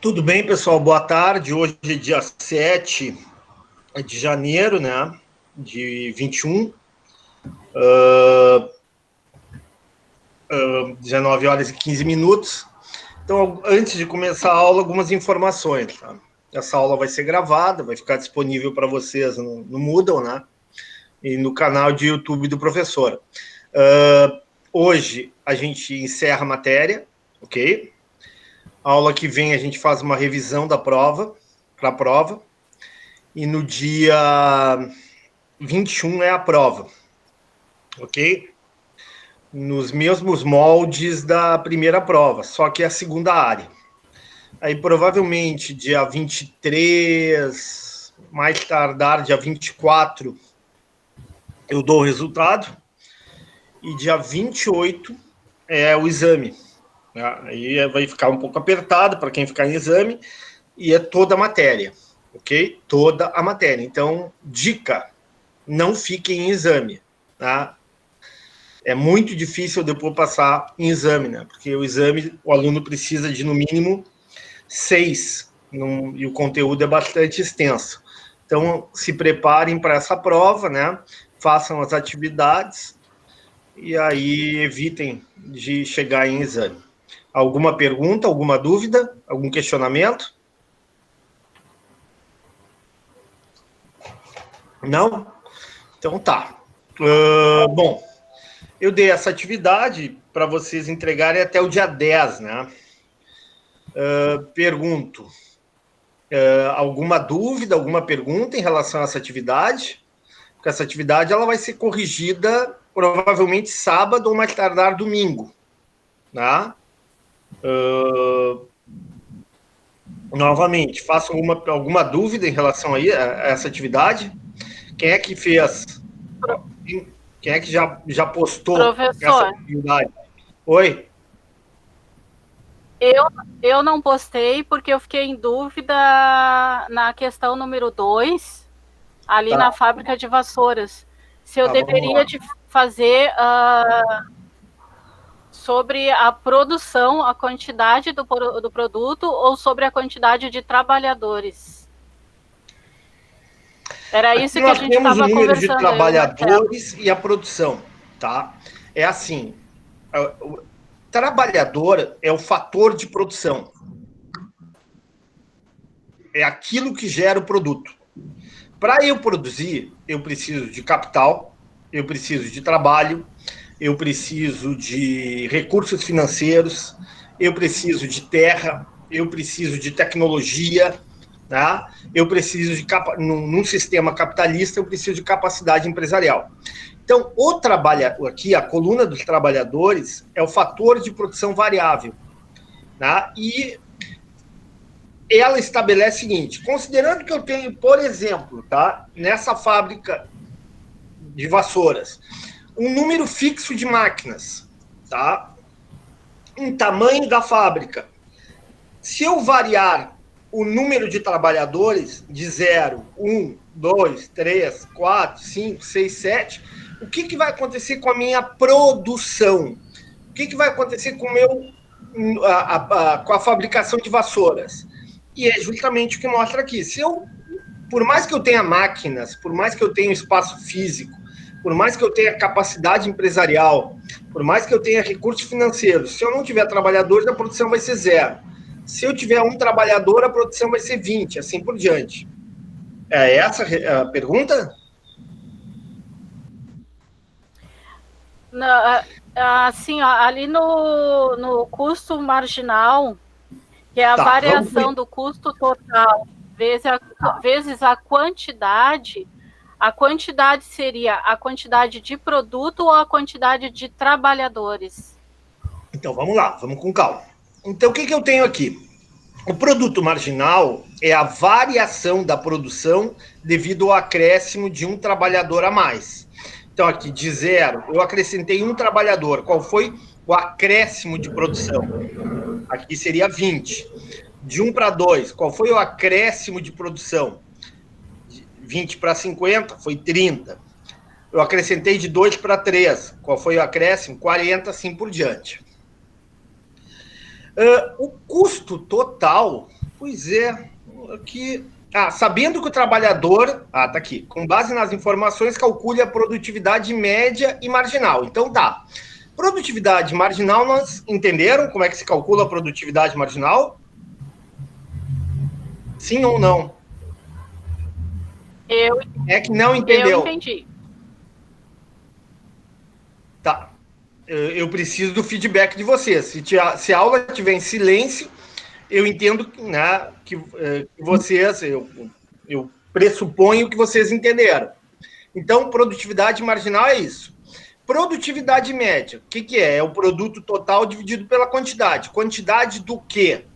Tudo bem, pessoal? Boa tarde. Hoje é dia 7 de janeiro, né? De 21. 19 horas e 15 minutos. Então, antes de começar a aula, algumas informações. Tá? Essa aula vai ser gravada, vai ficar disponível para vocês no Moodle, né? E no canal de YouTube do professor. Hoje a gente encerra a matéria, ok? A aula que vem a gente faz uma revisão da prova, para a prova. E no dia 21 é a prova, ok? Nos mesmos moldes da primeira prova, só que é a segunda área. Aí provavelmente dia 23, mais tardar dia 24, eu dou o resultado. E dia 28 é o exame. Aí vai ficar um pouco apertado para quem ficar em exame, e é toda a matéria, ok? Toda a matéria. Então, dica, não fiquem em exame, tá? É muito difícil depois passar em exame, né? Porque o exame, o aluno precisa de, no mínimo, 6, e o conteúdo é bastante extenso. Então, se preparem para essa prova, né? Façam as atividades e aí evitem de chegar em exame. Alguma pergunta, alguma dúvida, algum questionamento? Não? Então tá. Bom, eu dei essa atividade para vocês entregarem até o dia 10, né? Pergunto, alguma dúvida, alguma pergunta em relação a essa atividade? Porque essa atividade ela vai ser corrigida provavelmente sábado ou mais tardar domingo, tá? Novamente, façam alguma dúvida em relação a essa atividade? Quem é que fez? Quem é que já postou Professor, essa atividade? Oi? eu não postei porque eu fiquei em dúvida na questão número 2, ali Tá, na fábrica de vassouras. Se eu vamos lá. deveria de fazer sobre a produção, a quantidade do produto ou sobre a quantidade de trabalhadores. Era Aqui isso que a nós gente temos o estava número de conversando, eu e o Marcelo. trabalhadores e a produção, tá? É assim, o trabalhador é o fator de produção. É aquilo que gera o produto. Para eu produzir, eu preciso de capital, eu preciso de trabalho, eu preciso de recursos financeiros, eu preciso de terra, eu preciso de tecnologia, tá? Eu preciso de num sistema capitalista, eu preciso de capacidade empresarial. Então, o trabalho aqui, a coluna dos trabalhadores é o fator de produção variável, tá? E ela estabelece o seguinte: considerando que eu tenho, por exemplo, tá, nessa fábrica de vassouras, um número fixo de máquinas, tá? Um tamanho da fábrica. Se eu variar o número de trabalhadores de 0, 1, 2, 3, 4, 5, 6, 7, o que vai acontecer com a minha produção? O que vai acontecer com com a fabricação de vassouras? E é justamente o que mostra aqui. Por mais que eu tenha máquinas, por mais que eu tenha espaço físico, por mais que eu tenha capacidade empresarial, por mais que eu tenha recursos financeiros, se eu não tiver trabalhadores, a produção vai ser 0. Se eu tiver um trabalhador, a produção vai ser 20, assim por diante. É essa a pergunta? Assim, ali no custo marginal, que é a variação do custo total vezes a quantidade seria a quantidade de produto ou a quantidade de trabalhadores? Então, vamos lá, vamos com calma. Então, o que eu tenho aqui? O produto marginal é a variação da produção devido ao acréscimo de um trabalhador a mais. Então, aqui, de 0, eu acrescentei um trabalhador. Qual foi o acréscimo de produção? Aqui seria 20. De 1 para 2, qual foi o acréscimo de produção? De 20 para 50, foi 30. Eu acrescentei de 2 para 3, qual foi o acréscimo? 40, assim por diante. O custo total, Pois é. Aqui... sabendo que o trabalhador... tá aqui. Com base nas informações, calcule a produtividade média e marginal. Então, tá. Produtividade marginal, nós entenderam como é que se calcula a produtividade marginal? Sim ou não? É que não entendeu. Eu entendi. Tá. Eu preciso do feedback de vocês. Se a aula estiver em silêncio, eu entendo, né, que vocês... Eu pressuponho que vocês entenderam. Então, produtividade marginal é isso. Produtividade média, o que é? É o produto total dividido pela quantidade. Quantidade do quê?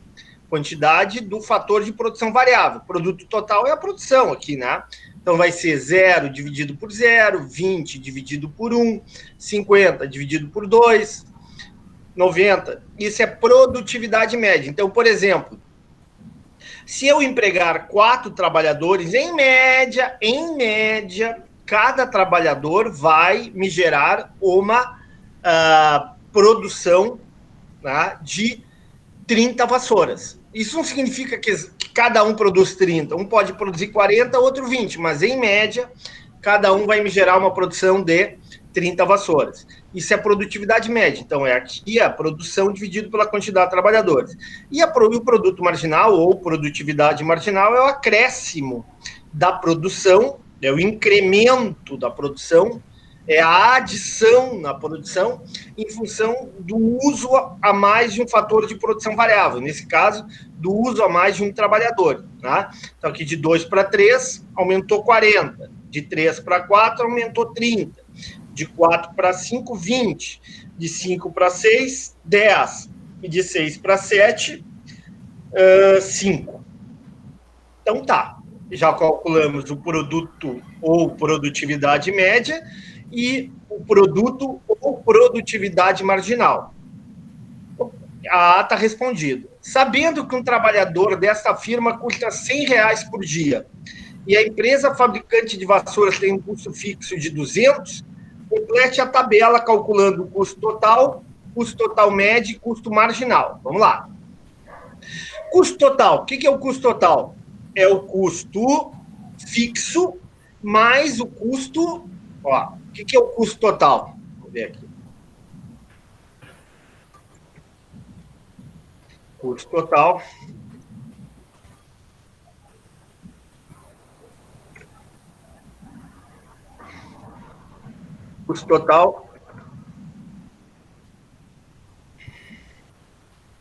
Quantidade do fator de produção variável. Produto total é a produção aqui, né? Então, vai ser 0 dividido por 0, 20 dividido por 1, 50 dividido por 2, 90. Isso é produtividade média. Então, por exemplo, se eu empregar 4 trabalhadores, em média, cada trabalhador vai me gerar uma produção, tá, de 30 vassouras. Isso não significa que cada um produz 30. Um pode produzir 40, outro 20, mas em média, cada um vai me gerar uma produção de 30 vassouras. Isso é produtividade média. Então, é aqui a produção dividido pela quantidade de trabalhadores. E o produto marginal, ou produtividade marginal, é o acréscimo da produção, é o incremento da produção, é a adição na produção em função do uso a mais de um fator de produção variável, nesse caso, do uso a mais de um trabalhador. Tá? Então, aqui de 2 para 3, aumentou 40. De 3 para 4, aumentou 30. De 4 para 5, 20. De 5 para 6, 10. E de 6 para 7, 5. Então, tá. Já calculamos o produto ou produtividade média e o produto ou produtividade marginal. A está respondido. Sabendo que um trabalhador desta firma custa R$100 por dia e a empresa fabricante de vassouras tem um custo fixo de 200, complete a tabela calculando o custo total médio e custo marginal. Vamos lá. Custo total. O que é o custo total? É o custo fixo mais o custo... Ó, o que é o custo total? Vamos ver aqui. Custo total. Custo total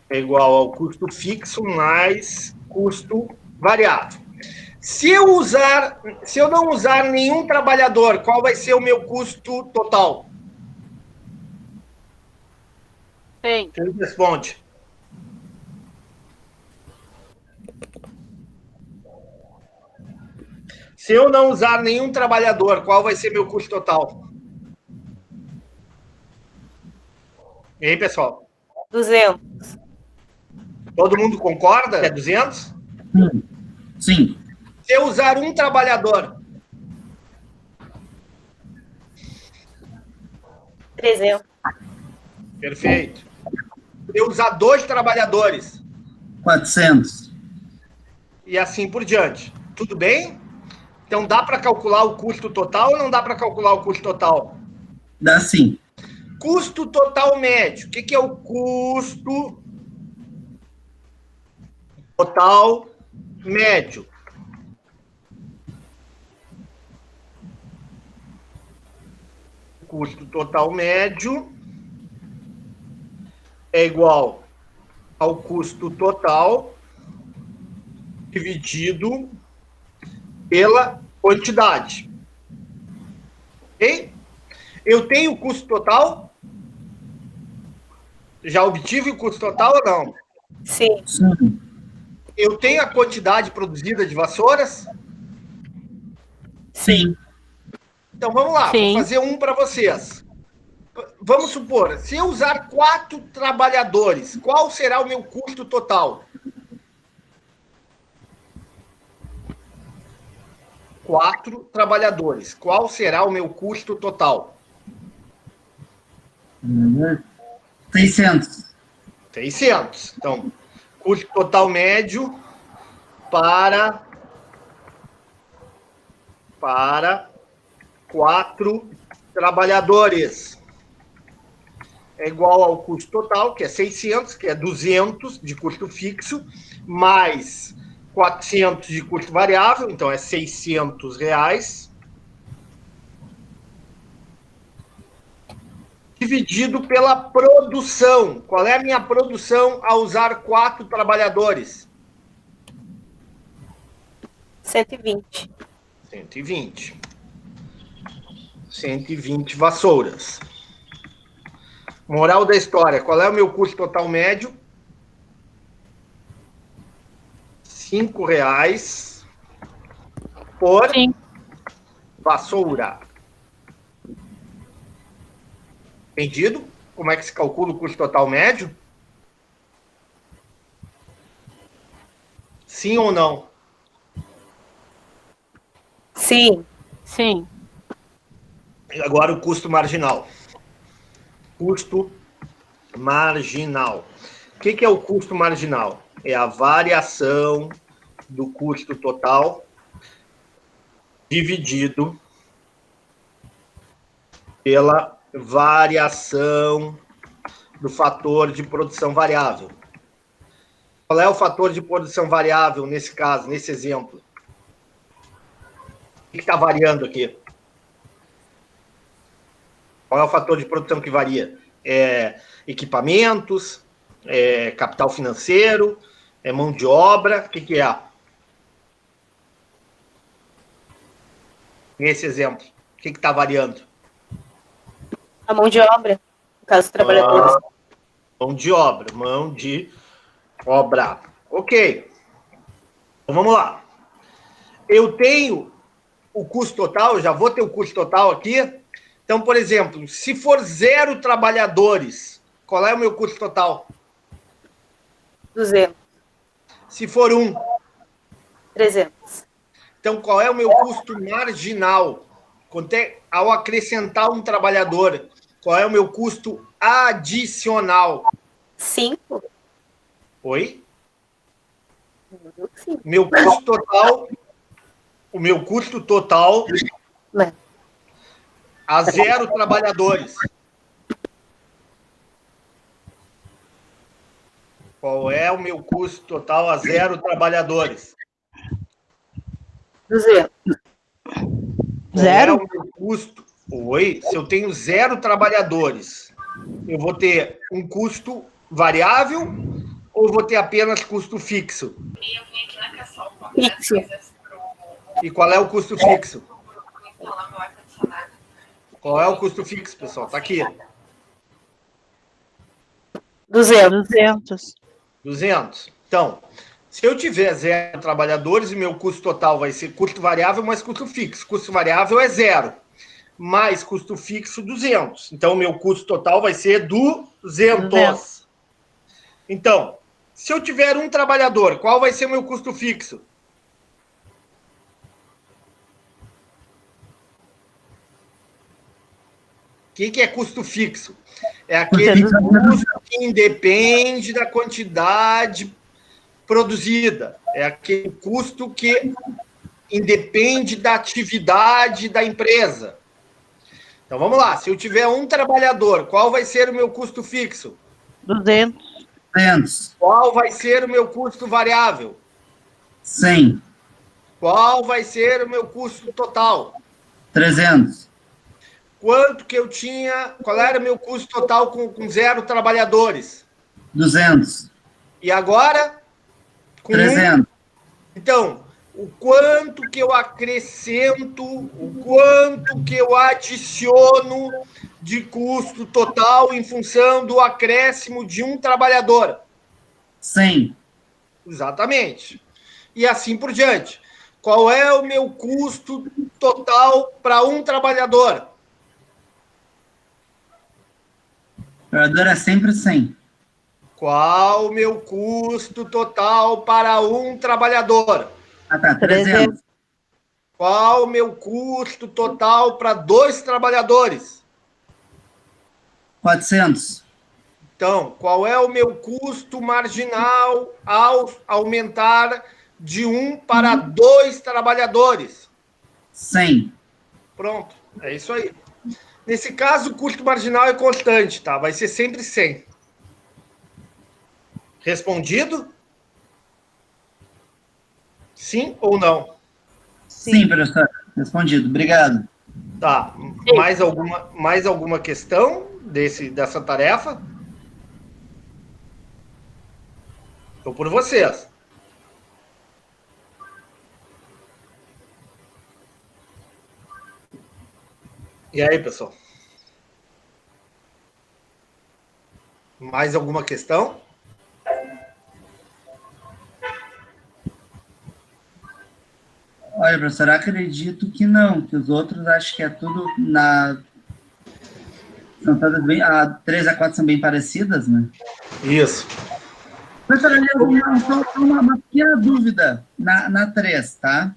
é igual ao custo fixo mais custo variável. Se eu não usar nenhum trabalhador, qual vai ser o meu custo total? Sim. Quem responde? Se eu não usar nenhum trabalhador, qual vai ser meu custo total? E aí, pessoal? 200. Todo mundo concorda? É 200? Sim. Se eu usar um trabalhador? 300. Perfeito. Se eu usar 2 trabalhadores? 400. E assim por diante. Tudo bem? Então, dá para calcular o custo total ou não dá para calcular o custo total? Dá sim. Custo total médio. O que é o custo total médio? Custo total médio é igual ao custo total dividido pela quantidade. Ok? Eu tenho o custo total? Já obtive o custo total ou não? Sim. Sim. Eu tenho a quantidade produzida de vassouras? Sim. Então, vamos lá. Sim. Vou fazer um para vocês. Vamos supor, se eu usar 4 trabalhadores, qual será o meu custo total? 4 trabalhadores. Qual será o meu custo total? 600. 600. Então, custo total médio para 4 trabalhadores. É igual ao custo total, que é 600, que é 200 de custo fixo, mais 400 de custo variável, então é 600 reais, dividido pela produção. Qual é a minha produção ao usar 4 trabalhadores? 120. 120. 120 vassouras. Moral da história, qual é o meu custo total médio? R$5 por Sim. vassoura. Entendido? Como é que se calcula o custo total médio? Sim ou não? Sim. Sim. Agora o custo marginal. Custo marginal. O que é o custo marginal? É a variação do custo total dividido pela variação do fator de produção variável. Qual é o fator de produção variável nesse caso, nesse exemplo? O que está variando aqui? Qual é o fator de produção que varia? É equipamentos, é capital financeiro, é mão de obra, o que é? Nesse exemplo, o que está variando? A mão de obra, no caso dos trabalhadores. Mão de obra, mão de obra. Ok. Então vamos lá. Eu tenho o custo total, eu já vou ter o custo total aqui. Então, por exemplo, se for 0 trabalhadores, qual é o meu custo total? 200. Se for 1, 300. então qual é o meu custo marginal? Ao acrescentar um trabalhador, qual é o meu custo adicional? 5. Oi? 5. Meu custo total, o meu custo total Não. a 0 trabalhadores. Qual é o meu custo total a 0 trabalhadores? 200. Qual Zero? é o meu custo? Oi, se eu tenho 0 trabalhadores, eu vou ter um custo variável ou vou ter apenas custo fixo? Fixo. E qual é o custo fixo? Qual é o custo fixo, pessoal? Tá aqui. 200. 200. 200. Então, se eu tiver 0 trabalhadores, o meu custo total vai ser custo variável mais custo fixo. Custo variável é 0, mais custo fixo 200. Então, o meu custo total vai ser 200. Então, se eu tiver 1 trabalhador, qual vai ser o meu custo fixo? O que é custo fixo? É aquele custo que independe da quantidade produzida. É aquele custo que independe da atividade da empresa. Então, vamos lá. Se eu tiver 1 trabalhador, qual vai ser o meu custo fixo? 200. 200. Qual vai ser o meu custo variável? 100. Qual vai ser o meu custo total? 300. Quanto que eu tinha? Qual era o meu custo total com 0 trabalhadores? 200. E agora? Com 300. Então, o quanto que eu acrescento, o quanto que eu adiciono de custo total em função do acréscimo de 1 trabalhador? 100. Exatamente. E assim por diante. Qual é o meu custo total para 1 trabalhador? O trabalhador é sempre 100. Qual o meu custo total para 1 trabalhador? Ah, tá. 300. Qual o meu custo total para 2 trabalhadores? 400. Então, qual é o meu custo marginal ao aumentar de 1 para 2 trabalhadores. 100. Pronto, é isso aí. Nesse caso, o custo marginal é constante, tá? Vai ser sempre 100. Respondido? Sim ou não? Sim, professor. Respondido. Obrigado. Tá. Mais alguma questão dessa tarefa? Estou por vocês. E aí, pessoal? Mais alguma questão? Olha, professor, acredito que não, que os outros acho que é tudo na. São todas bem. A 3 a 4 são bem parecidas, né? Isso. Professor, aliás, só uma pequena dúvida na 3, tá?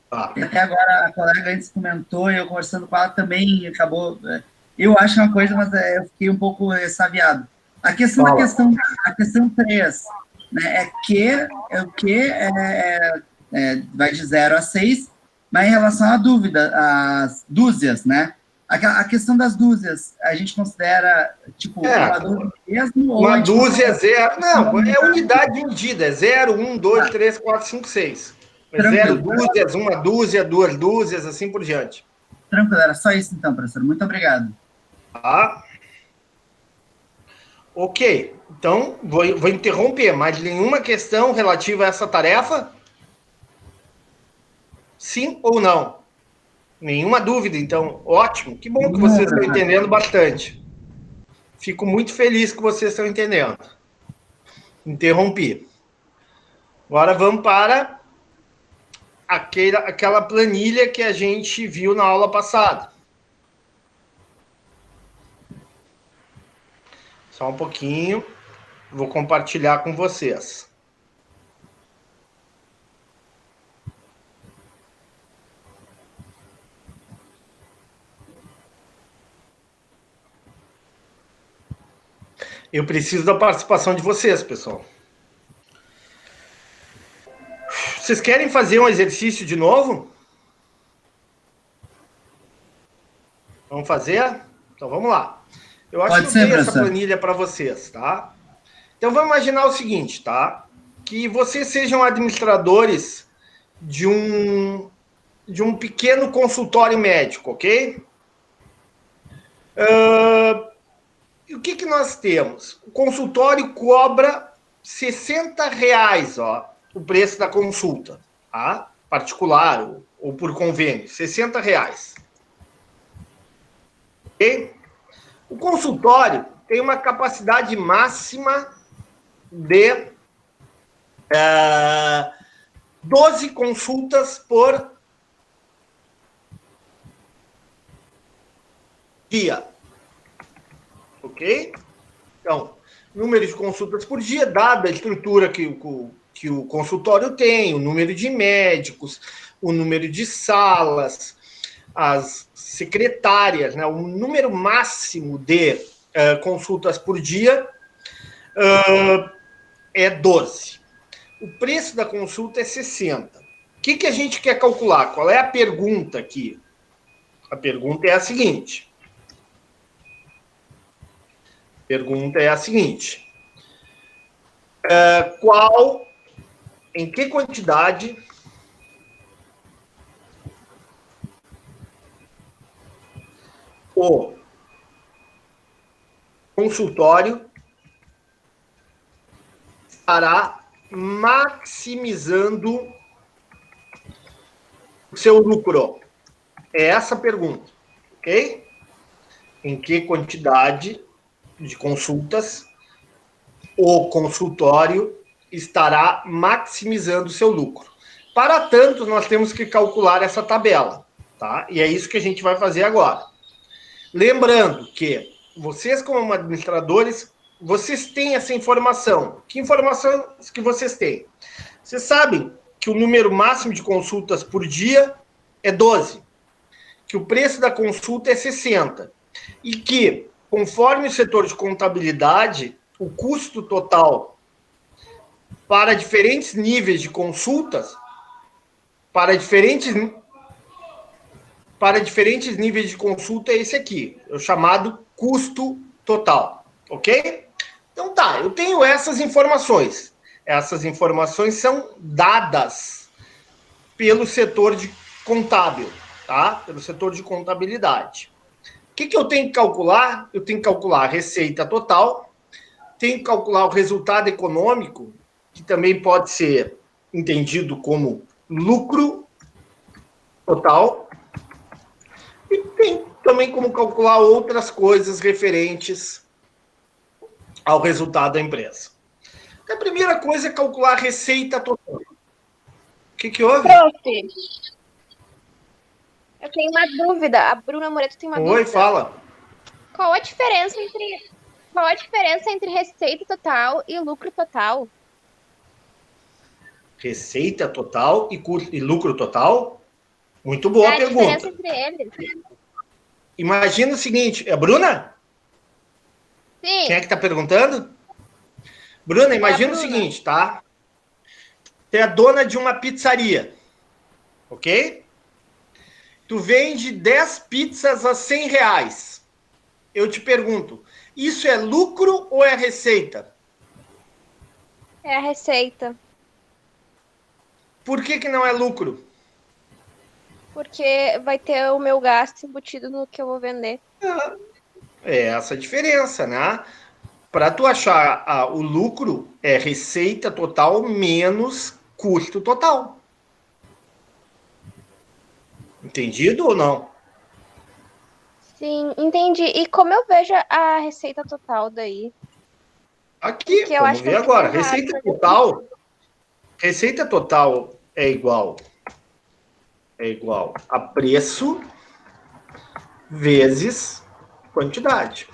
Tá. E até agora a colega antes comentou, e eu conversando com ela também acabou. Eu acho uma coisa, mas eu fiquei um pouco ressabiado. A questão Fala. a questão 3, né, vai de 0 a 6, mas em relação à dúvida, às dúzias, né? A questão das dúzias, a gente considera, tipo, uma dúzia mesmo? Ou Uma dúzia é considera... zero. Não, é unidade de medida. É 0, 1, 2, 3, 4, 5, 6. É 0 dúzias, uma dúzia, 2 dúzias, assim por diante. Tranquilo, era só isso então, professor. Muito obrigado. Tá. Ok. Então, vou interromper. Mais nenhuma questão relativa a essa tarefa? Sim ou não? Nenhuma dúvida, então. Ótimo. Que bom que vocês estão entendendo bastante. Fico muito feliz que vocês estão entendendo. Interrompi. Agora vamos para aquela planilha que a gente viu na aula passada. Só um pouquinho. Vou compartilhar com vocês. Eu preciso da participação de vocês, pessoal. Vocês querem fazer um exercício de novo? Vamos fazer? Então vamos lá. Eu acho que eu dei essa planilha para vocês, tá? Então vamos imaginar o seguinte, tá? Que vocês sejam administradores de um pequeno consultório médico, ok? E o que nós temos? O consultório cobra R$60, ó, o preço da consulta, tá? Particular ou por convênio, R$60. Ok? O consultório tem uma capacidade máxima de 12 consultas por dia. Ok? Então, número de consultas por dia, dada a estrutura que o consultório tem, o número de médicos, o número de salas, as secretárias, né, o número máximo de consultas por dia é 12. O preço da consulta é 60. O que a gente quer calcular? Qual é a pergunta aqui? A pergunta é a seguinte. Em que quantidade o consultório estará maximizando o seu lucro? É essa a pergunta, ok? Em que quantidade de consultas o consultório estará maximizando o seu lucro? Para tanto, nós temos que calcular essa tabela, tá? E é isso que a gente vai fazer agora. Lembrando que vocês, como administradores, vocês têm essa informação. Que informação que vocês têm? Vocês sabem que o número máximo de consultas por dia é 12, que o preço da consulta é 60, e que, conforme o setor de contabilidade, o custo total para diferentes níveis de consultas, para diferentes níveis de consulta, é esse aqui, o chamado custo total, ok? Então tá, eu tenho essas informações. Essas informações são dadas pelo setor de contábil, tá? Pelo setor de contabilidade. O que eu tenho que calcular? Eu tenho que calcular a receita total, tenho que calcular o resultado econômico, que também pode ser entendido como lucro total, e tem também como calcular outras coisas referentes ao resultado da empresa. A primeira coisa é calcular a receita total. O que houve? Prof, eu tenho uma dúvida. A Bruna Moreto tem uma dúvida. Oi, fala. Qual a diferença entre receita total e lucro total? Receita total e lucro total? Muito boa pergunta. A diferença entre eles. Imagina o seguinte, é a Bruna? Sim. Quem é que está perguntando? Bruna, imagina o seguinte, tá? Tu é a dona de uma pizzaria, ok? Tu vende 10 pizzas a R$100. Eu te pergunto, isso é lucro ou é receita? É a receita. Por que não é lucro? Porque vai ter o meu gasto embutido no que eu vou vender. É essa a diferença, né? Para tu achar o lucro, é receita total menos custo total. Entendido ou não? Sim, entendi. E como eu vejo a receita total daí? Aqui, Porque eu vamos acho que ver eu agora. fiz errado, Receita total é igual a preço vezes quantidade.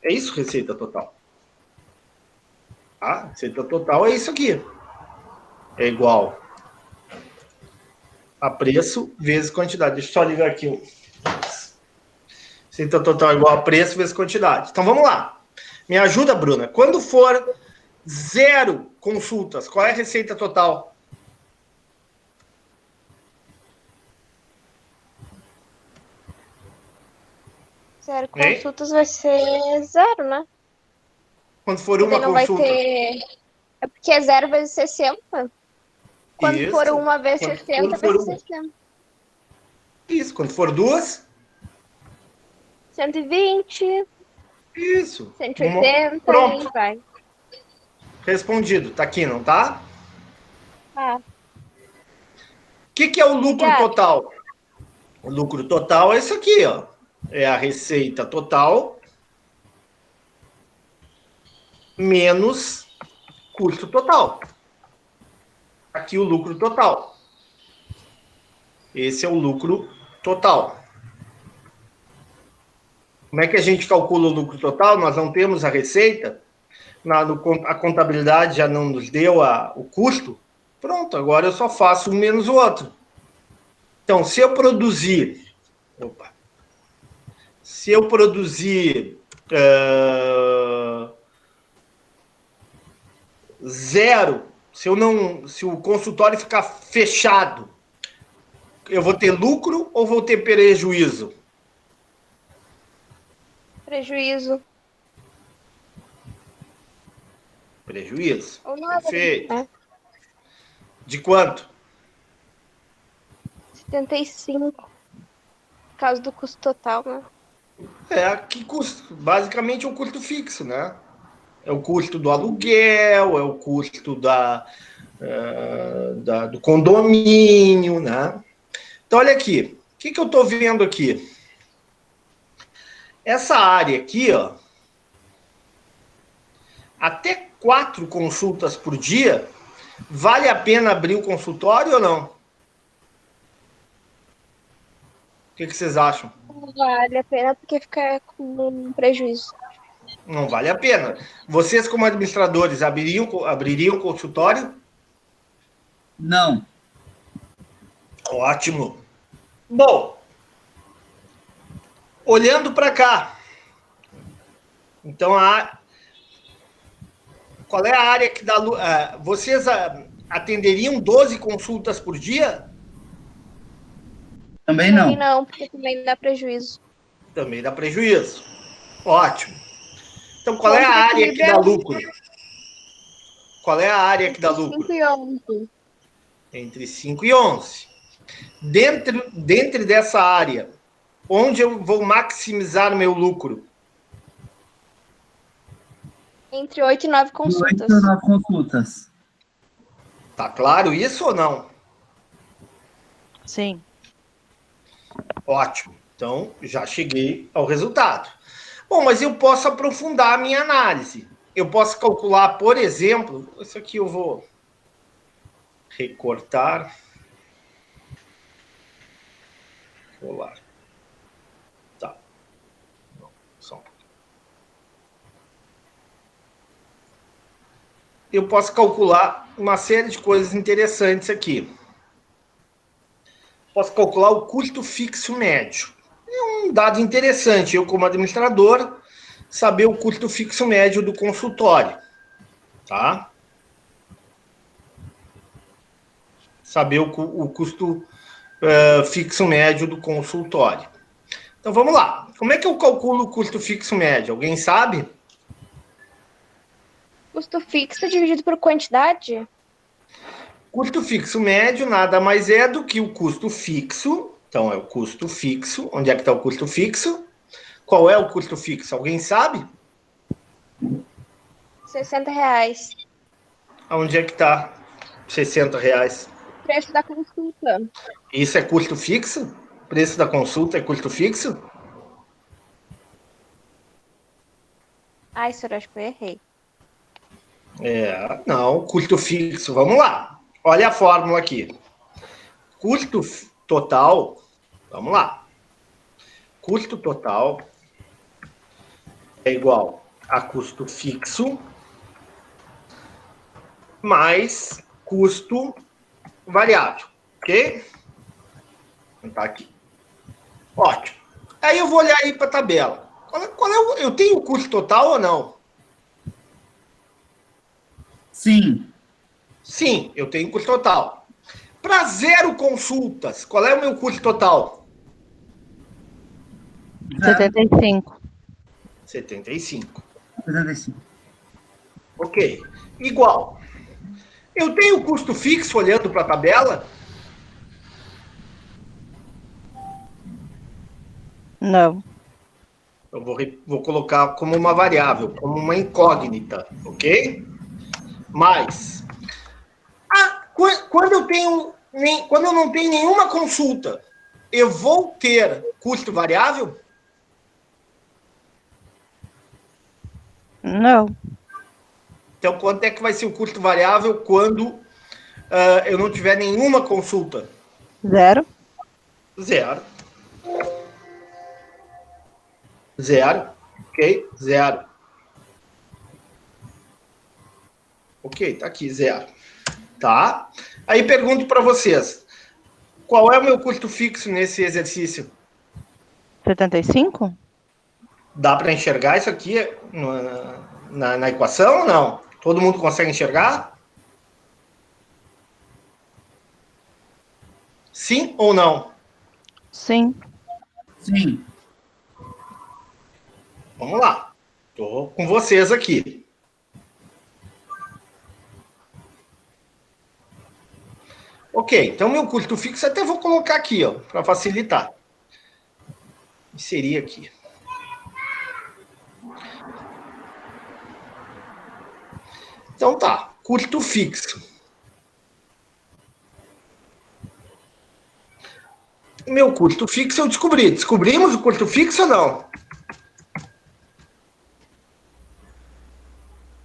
É isso, receita total. Tá? Receita total é isso aqui. É igual a preço vezes quantidade. Deixa eu só ligar aqui. Receita total é igual a preço vezes quantidade. Então vamos lá. Me ajuda, Bruna. Quando for 0 consultas, qual é a receita total? Zero consultas vai ser 0, né? Quando for uma não consulta. Vai ter... É porque é 0 vezes 60. Quando Isso. for uma vezes 60, vai ser 60. Isso. Quando for 2? 120. Isso. 180. Pronto. E vai. Respondido. Tá aqui, não tá? Ah. O que é o lucro total? O lucro total é isso aqui, ó. É a receita total menos custo total. Aqui o lucro total. Esse é o lucro total. Como é que a gente calcula o lucro total? Nós não temos a receita, a contabilidade já não nos deu o custo. Pronto, agora eu só faço um menos o outro. Então, se eu produzir 0, se o consultório ficar fechado, eu vou ter lucro ou vou ter prejuízo? Prejuízo. Prejuízo. Ou não é Perfeito. É. De quanto? 75. Por causa do custo total, né? Que custo? Basicamente é um custo fixo, né? É o custo do aluguel, é o custo do condomínio, né? Então, olha aqui. O que eu estou vendo aqui? Essa área aqui, ó, até 4 consultas por dia, vale a pena abrir o consultório ou não? O que vocês acham? Não vale a pena porque fica com prejuízo. Não vale a pena. Vocês, como administradores, abririam consultório? Não. Ótimo. Bom, olhando para cá, então Qual é a área que dá... vocês atenderiam 12 consultas por dia? Também não. Também não, porque também dá prejuízo. Também dá prejuízo. Ótimo. Então, qual é a área que dá lucro? Qual é a área que dá lucro? 5 e 11. Entre 5 e 11. Dentro dessa área, onde eu vou maximizar o meu lucro? Entre 8 e 9 consultas. 8 ou 9 consultas. Tá claro isso ou não? Sim. Ótimo. Então, já cheguei ao resultado. Bom, mas eu posso aprofundar a minha análise. Eu posso calcular, por exemplo, isso aqui eu vou recortar. Colar. Tá. Não, só um pouquinho. Eu posso calcular uma série de coisas interessantes aqui. Posso calcular o custo fixo médio. É um dado interessante. Eu, como administrador, saber o custo fixo médio do consultório. Tá? Saber o custo fixo médio do consultório. Então, vamos lá. Como é que eu calculo o custo fixo médio? Alguém sabe? Custo fixo dividido por quantidade? Custo fixo médio nada mais é do que o custo fixo. Então, é o custo fixo. Onde é que está o custo fixo? Qual é o custo fixo? Alguém sabe? R$60. Onde é que está R$60? Preço da consulta. Isso é custo fixo? Preço da consulta é custo fixo? Ai, senhor, acho que eu errei. Não, custo fixo. Vamos lá. Olha a fórmula aqui. Custo total, vamos lá. Custo total é igual a custo fixo mais custo variável, ok? Tá aqui. Ótimo. Aí eu vou olhar aí para a tabela. Eu tenho o custo total ou não? Sim. Sim, eu tenho custo total. Para 0 consultas, qual é o meu custo total? 75. 75. 75. Ok. Igual. Eu tenho custo fixo olhando para a tabela? Não. Eu vou colocar como uma variável, como uma incógnita, ok? Mas, quando eu não tenho nenhuma consulta, eu vou ter custo variável? Não. Então, quanto é que vai ser o custo variável quando eu não tiver nenhuma consulta? 0. 0. 0. Ok? 0. Ok, tá aqui, 0. Tá? Aí pergunto para vocês, qual é o meu custo fixo nesse exercício? 75? Dá para enxergar isso aqui na equação ou não? Todo mundo consegue enxergar? Sim ou não? Sim. Sim. Vamos lá. Estou com vocês aqui. Ok, então meu custo fixo até vou colocar aqui, ó, para facilitar. Inserir aqui. Então tá, custo fixo. Meu custo fixo eu descobri. Descobrimos o custo fixo ou não?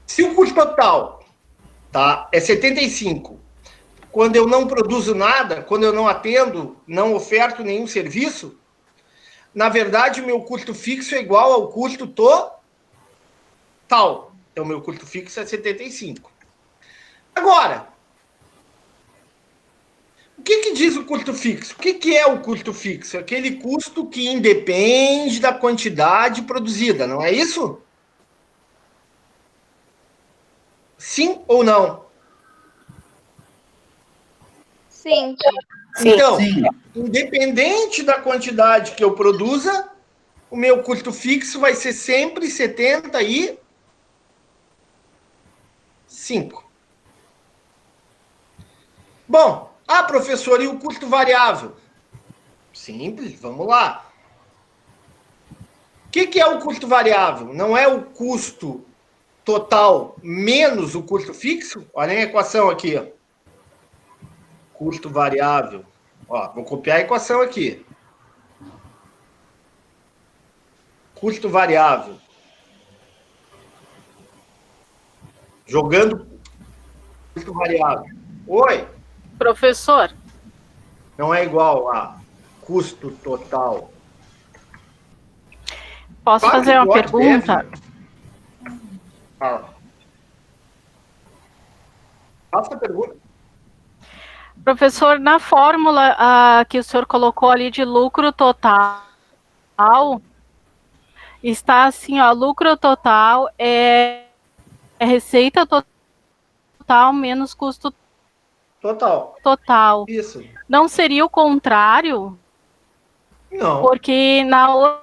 Se o custo total, tá, é 75, quando eu não produzo nada, quando eu não atendo, não oferto nenhum serviço, na verdade, o meu custo fixo é igual ao custo total. Então, meu custo fixo é 75. Agora, o que diz o custo fixo? O que é o custo fixo? Aquele custo que independe da quantidade produzida, não é isso? Sim ou não? Sim. Então, Sim. independente da quantidade que eu produza, o meu custo fixo vai ser sempre 75. Bom, professor, e o custo variável? Simples, vamos lá. O que é o custo variável? Não é o custo total menos o custo fixo? Olha a equação aqui. Ó. Custo variável. Ó, vou copiar a equação aqui. Custo variável. Jogando custo variável. Oi? Professor, Não é igual a custo total. posso Claro fazer que uma pode, pergunta? deve. Faça a pergunta. Professor, na fórmula que o senhor colocou ali de lucro total, está assim, ó, lucro total é receita total menos custo total. Isso. Não seria o contrário? Não. Porque na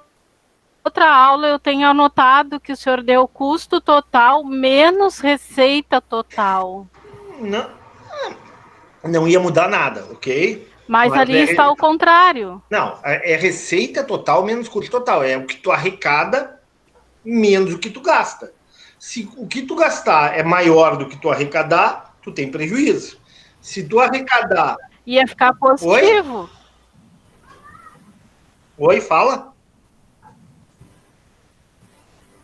outra aula eu tenho anotado que o senhor deu custo total menos receita total. Não ia mudar nada, ok? Mas ali está o contrário. Não, é receita total menos custo total. É o que tu arrecada menos o que tu gasta. Se o que tu gastar é maior do que tu arrecadar, tu tem prejuízo. Se tu arrecadar... Ia ficar positivo. Oi, fala.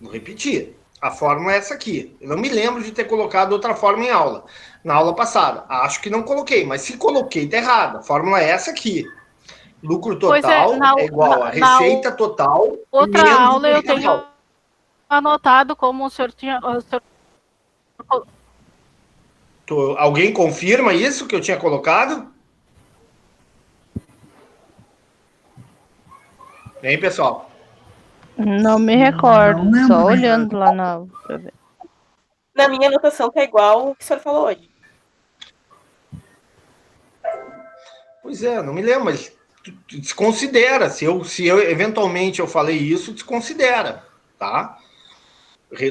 Vou repetir. A fórmula é essa aqui. Eu não me lembro de ter colocado outra forma em aula. Na aula passada. Acho que não coloquei, mas se coloquei, tá errado. A fórmula é essa aqui. Lucro total é igual a receita total. Outra aula eu tenho anotado como o senhor tinha... Alguém confirma isso que eu tinha colocado? Hein, pessoal? Não me recordo, Não só lembro, olhando lá na aula pra ver. Na minha anotação tá igual o que o senhor falou hoje. Pois é, não me lembro, mas tu desconsidera. Se eu eventualmente eu falei isso, desconsidera, tá?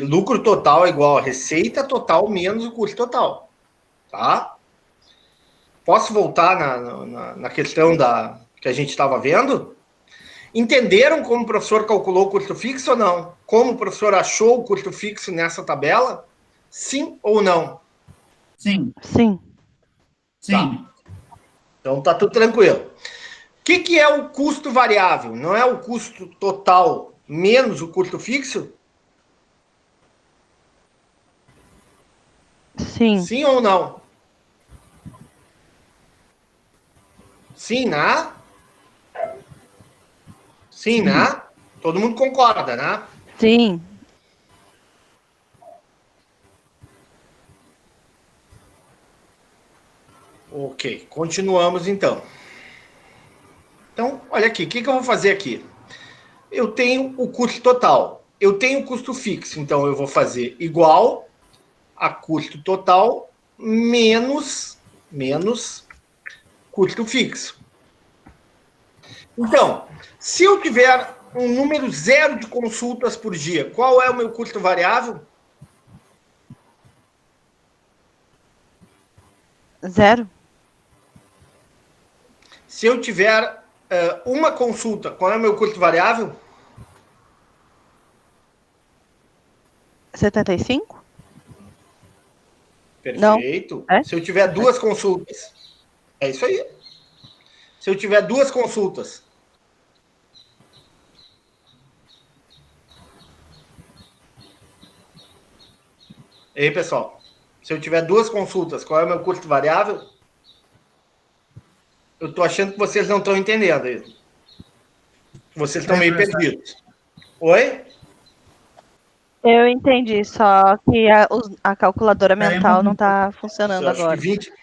Lucro total é igual a receita total menos o custo total, tá? Posso voltar na questão que a gente estava vendo? Entenderam como o professor calculou o custo fixo ou não? Como o professor achou o custo fixo nessa tabela? Sim ou não? Sim. Sim. Sim. Tá. Então tá tudo tranquilo. O que é o custo variável? Não é o custo total menos o custo fixo? Sim. Sim ou não? Sim, né? Sim, né? Todo mundo concorda, né? Sim. Ok, continuamos então. Então, olha aqui, o que eu vou fazer aqui? Eu tenho o custo total, eu tenho o custo fixo, então eu vou fazer igual a custo total menos custo fixo. Então, se eu tiver um número zero de consultas por dia, qual é o meu custo variável? Zero. Se eu tiver uma consulta, qual é o meu custo variável? 75? Perfeito. Não. É? Se eu tiver duas consultas, é isso aí. Se eu tiver duas consultas, e aí, pessoal, se eu tiver duas consultas, qual é o meu custo variável? Eu estou achando que vocês não estão entendendo aí. Vocês estão meio perdidos. Oi? Eu entendi, só que a calculadora mental não tá funcionando agora. 20...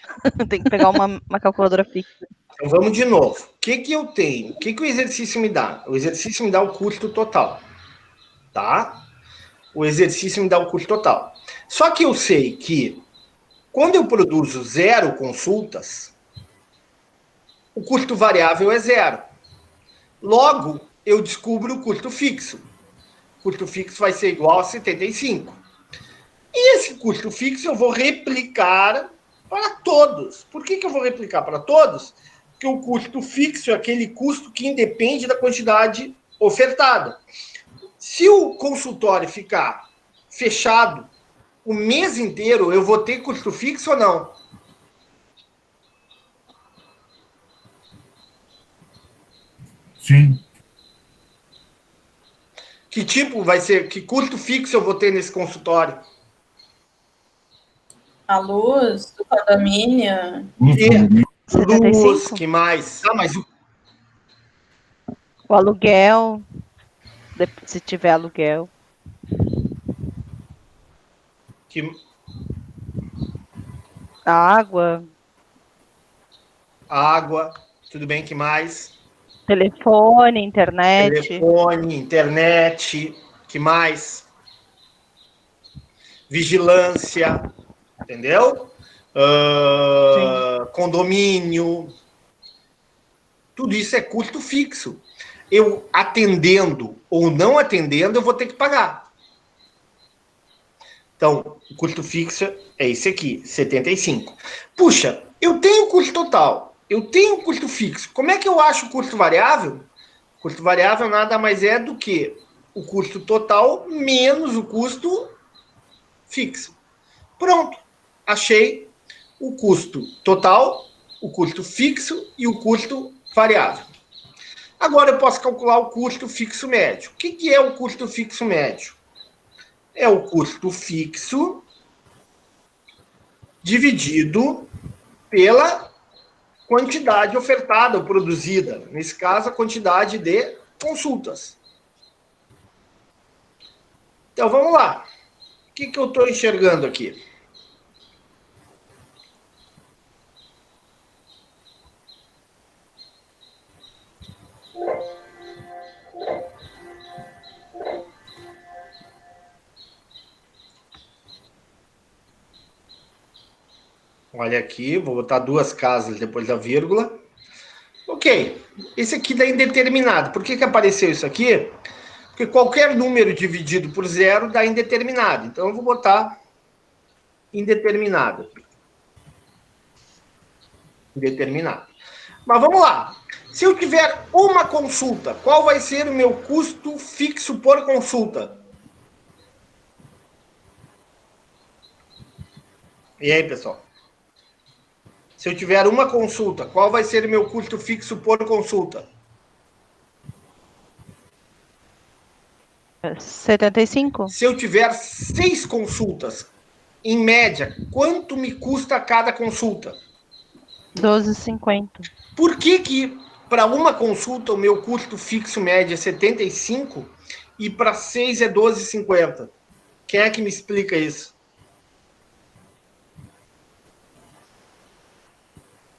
Tem que pegar uma calculadora fixa. Então vamos de novo. O que eu tenho? O que o exercício me dá? O exercício me dá o custo total. Tá? O exercício me dá o custo total. Só que eu sei que quando eu produzo 0 consultas, o custo variável é 0. Logo, eu descubro o custo fixo. O custo fixo vai ser igual a 75. E esse custo fixo eu vou replicar para todos. Por que eu vou replicar para todos? Porque o custo fixo é aquele custo que independe da quantidade ofertada. Se o consultório ficar fechado o mês inteiro, eu vou ter custo fixo ou não? Sim. Que tipo vai ser, que custo fixo eu vou ter nesse consultório? A luz do condomínio. E luz, 75? que mais? Ah, mas O aluguel, se tiver aluguel. que Água, água, tudo bem, que mais? telefone, internet. Telefone, internet, que mais? Vigilância, entendeu? Condomínio. Tudo isso é custo fixo. Eu atendendo ou não atendendo, eu vou ter que pagar. Então, o custo fixo é esse aqui, 75. Puxa, eu tenho custo total, eu tenho custo fixo. Como é que eu acho o custo variável? O custo variável nada mais é do que o custo total menos o custo fixo. Pronto, achei o custo total, o custo fixo e o custo variável. Agora eu posso calcular o custo fixo médio. O que é o custo fixo médio? É o custo fixo dividido pela quantidade ofertada ou produzida. Nesse caso, a quantidade de consultas. Então, vamos lá. O que eu estou enxergando aqui? Olha aqui, vou botar 2 casas depois da vírgula. Ok, esse aqui dá indeterminado. Por que apareceu isso aqui? Porque qualquer número dividido por 0 dá indeterminado. Então, eu vou botar indeterminado. Indeterminado. Mas vamos lá. Se eu tiver uma consulta, qual vai ser o meu custo fixo por consulta? E aí, pessoal? Se eu tiver uma consulta, qual vai ser o meu custo fixo por consulta? 75? Se eu tiver 6 consultas, em média, quanto me custa cada consulta? 12,50. Por que para uma consulta o meu custo fixo médio é 75 e para 6 é 12,50? Quem é que me explica isso?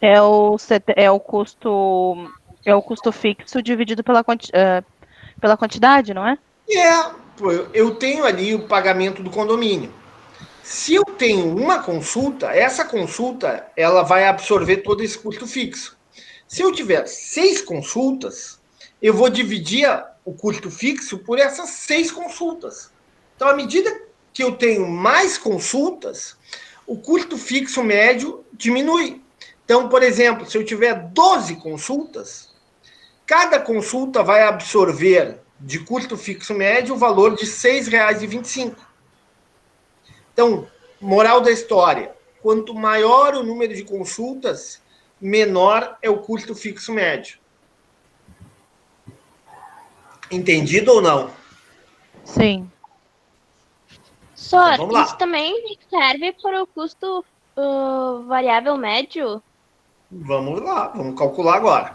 É o custo fixo dividido pela quantidade, não é? Eu tenho ali o pagamento do condomínio. Se eu tenho uma consulta, essa consulta ela vai absorver todo esse custo fixo. Se eu tiver 6 consultas, eu vou dividir o custo fixo por essas 6 consultas. Então, à medida que eu tenho mais consultas, o custo fixo médio diminui. Então, por exemplo, se eu tiver 12 consultas, cada consulta vai absorver de custo fixo médio o valor de R$ 6,25. Então, moral da história, quanto maior o número de consultas, menor é o custo fixo médio. Entendido ou não? Sim. Sor, Então, vamos lá. isso também serve para o custo variável médio? Vamos lá, vamos calcular agora.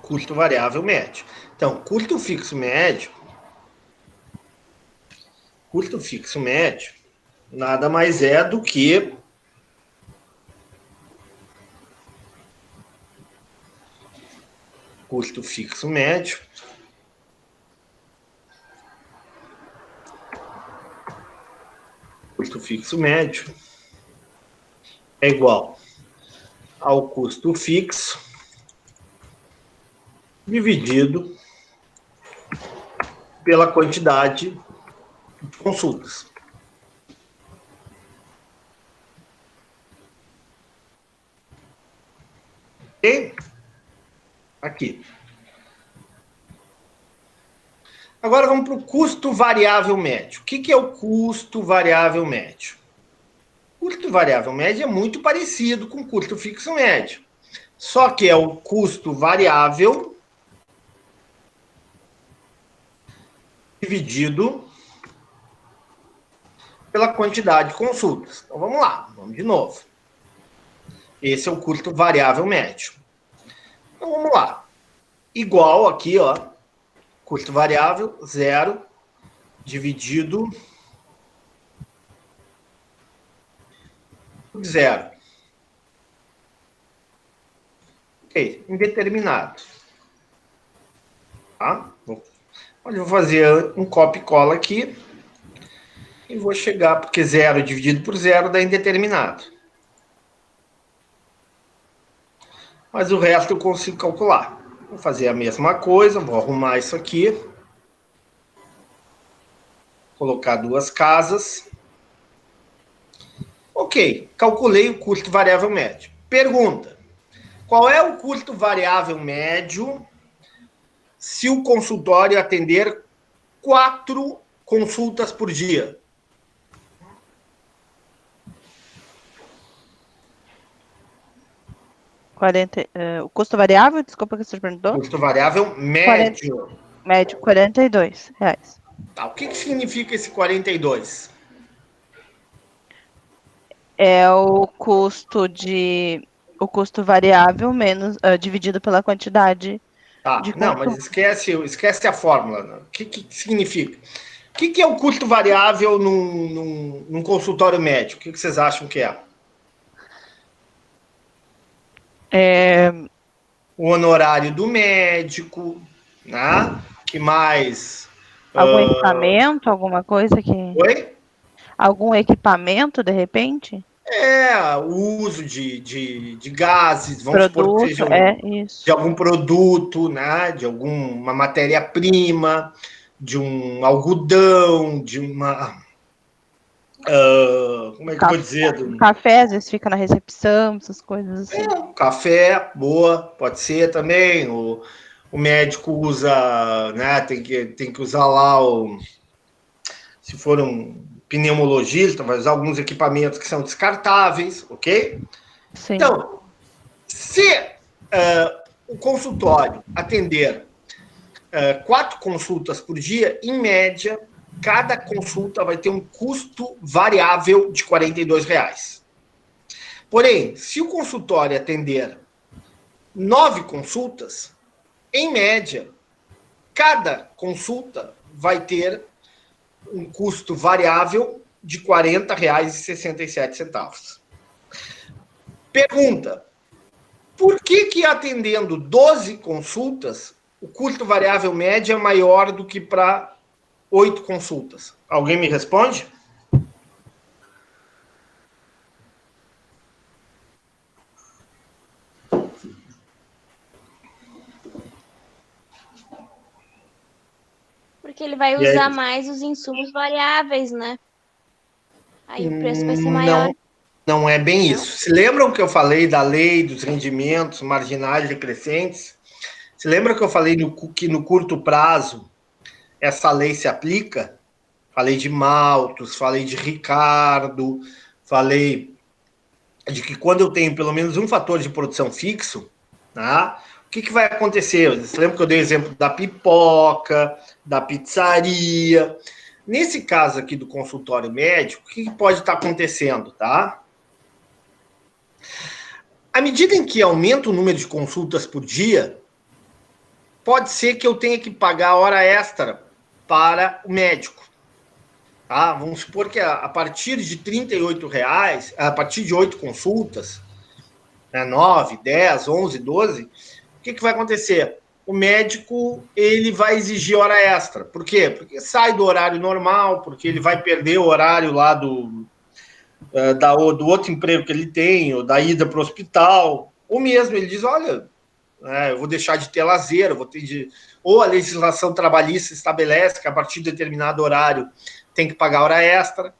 Custo variável médio. Então, custo fixo médio nada mais é do que custo fixo médio custo fixo médio é igual ao custo fixo dividido pela quantidade de consultas. Ok? Aqui. Agora vamos para o custo variável médio. O que é o custo variável médio? O custo variável médio é muito parecido com o custo fixo médio. Só que é o custo variável dividido pela quantidade de consultas. Então vamos lá, vamos de novo. Esse é o custo variável médio. Então vamos lá. Igual aqui, ó, custo variável, 0, dividido por 0. Ok, indeterminado. Tá? Olha, eu vou fazer um copia e cola aqui e vou chegar, porque 0 dividido por 0 dá indeterminado. Mas o resto eu consigo calcular. Vou fazer a mesma coisa, vou arrumar isso aqui. Colocar 2 casas. Ok, calculei o custo variável médio. Pergunta: qual é o custo variável médio se o consultório atender 4 consultas por dia? O custo variável, desculpa que você perguntou. Custo variável médio. Médio, R$42. Tá, o que significa esse 42? É o custo variável menos dividido pela quantidade de Não, mas esquece a fórmula. O que significa? O que é o custo variável num consultório médico? O que vocês acham que é? O honorário do médico, né? Que mais? Algum equipamento, alguma coisa que... Oi? Algum equipamento, de repente? O uso de gases, vamos supor que seja isso. de algum produto, né? De alguma matéria-prima, de um algodão, de uma... como é que eu vou dizer? Café, às vezes fica na recepção, essas coisas assim. Café, boa, pode ser também. O médico usa, né? Tem que usar lá se for um pneumologista, vai usar alguns equipamentos que são descartáveis, ok? Sim. Então, se o consultório atender 4 consultas por dia, em média, cada consulta vai ter um custo variável de R$42. Porém, se o consultório atender 9 consultas, em média, cada consulta vai ter um custo variável de R$40,67. Pergunta: por que atendendo 12 consultas, o custo variável médio é maior do que para 8 consultas? Alguém me responde? Porque ele vai usar mais os insumos variáveis, né? Aí o preço vai ser maior. Não é bem isso. Se lembram que eu falei da lei dos rendimentos marginais decrescentes? Se lembram que eu falei que no curto prazo essa lei se aplica? Falei de Malthus, falei de Ricardo, falei de que quando eu tenho pelo menos um fator de produção fixo, tá? O que vai acontecer? Você lembra que eu dei o exemplo da pipoca, da pizzaria? Nesse caso aqui do consultório médico, o que pode estar acontecendo, tá? À medida em que aumenta o número de consultas por dia, pode ser que eu tenha que pagar hora extra para o médico. Tá? Vamos supor que a partir de R$38, a partir de 8 consultas, 9, 10, 11, 12, o que vai acontecer? O médico ele vai exigir hora extra. Por quê? Porque sai do horário normal, porque ele vai perder o horário lá do do outro emprego que ele tem, ou da ida para o hospital, ou mesmo ele diz, olha, eu vou deixar de ter lazer, eu vou ter de... Ou a legislação trabalhista estabelece que a partir de determinado horário tem que pagar hora extra.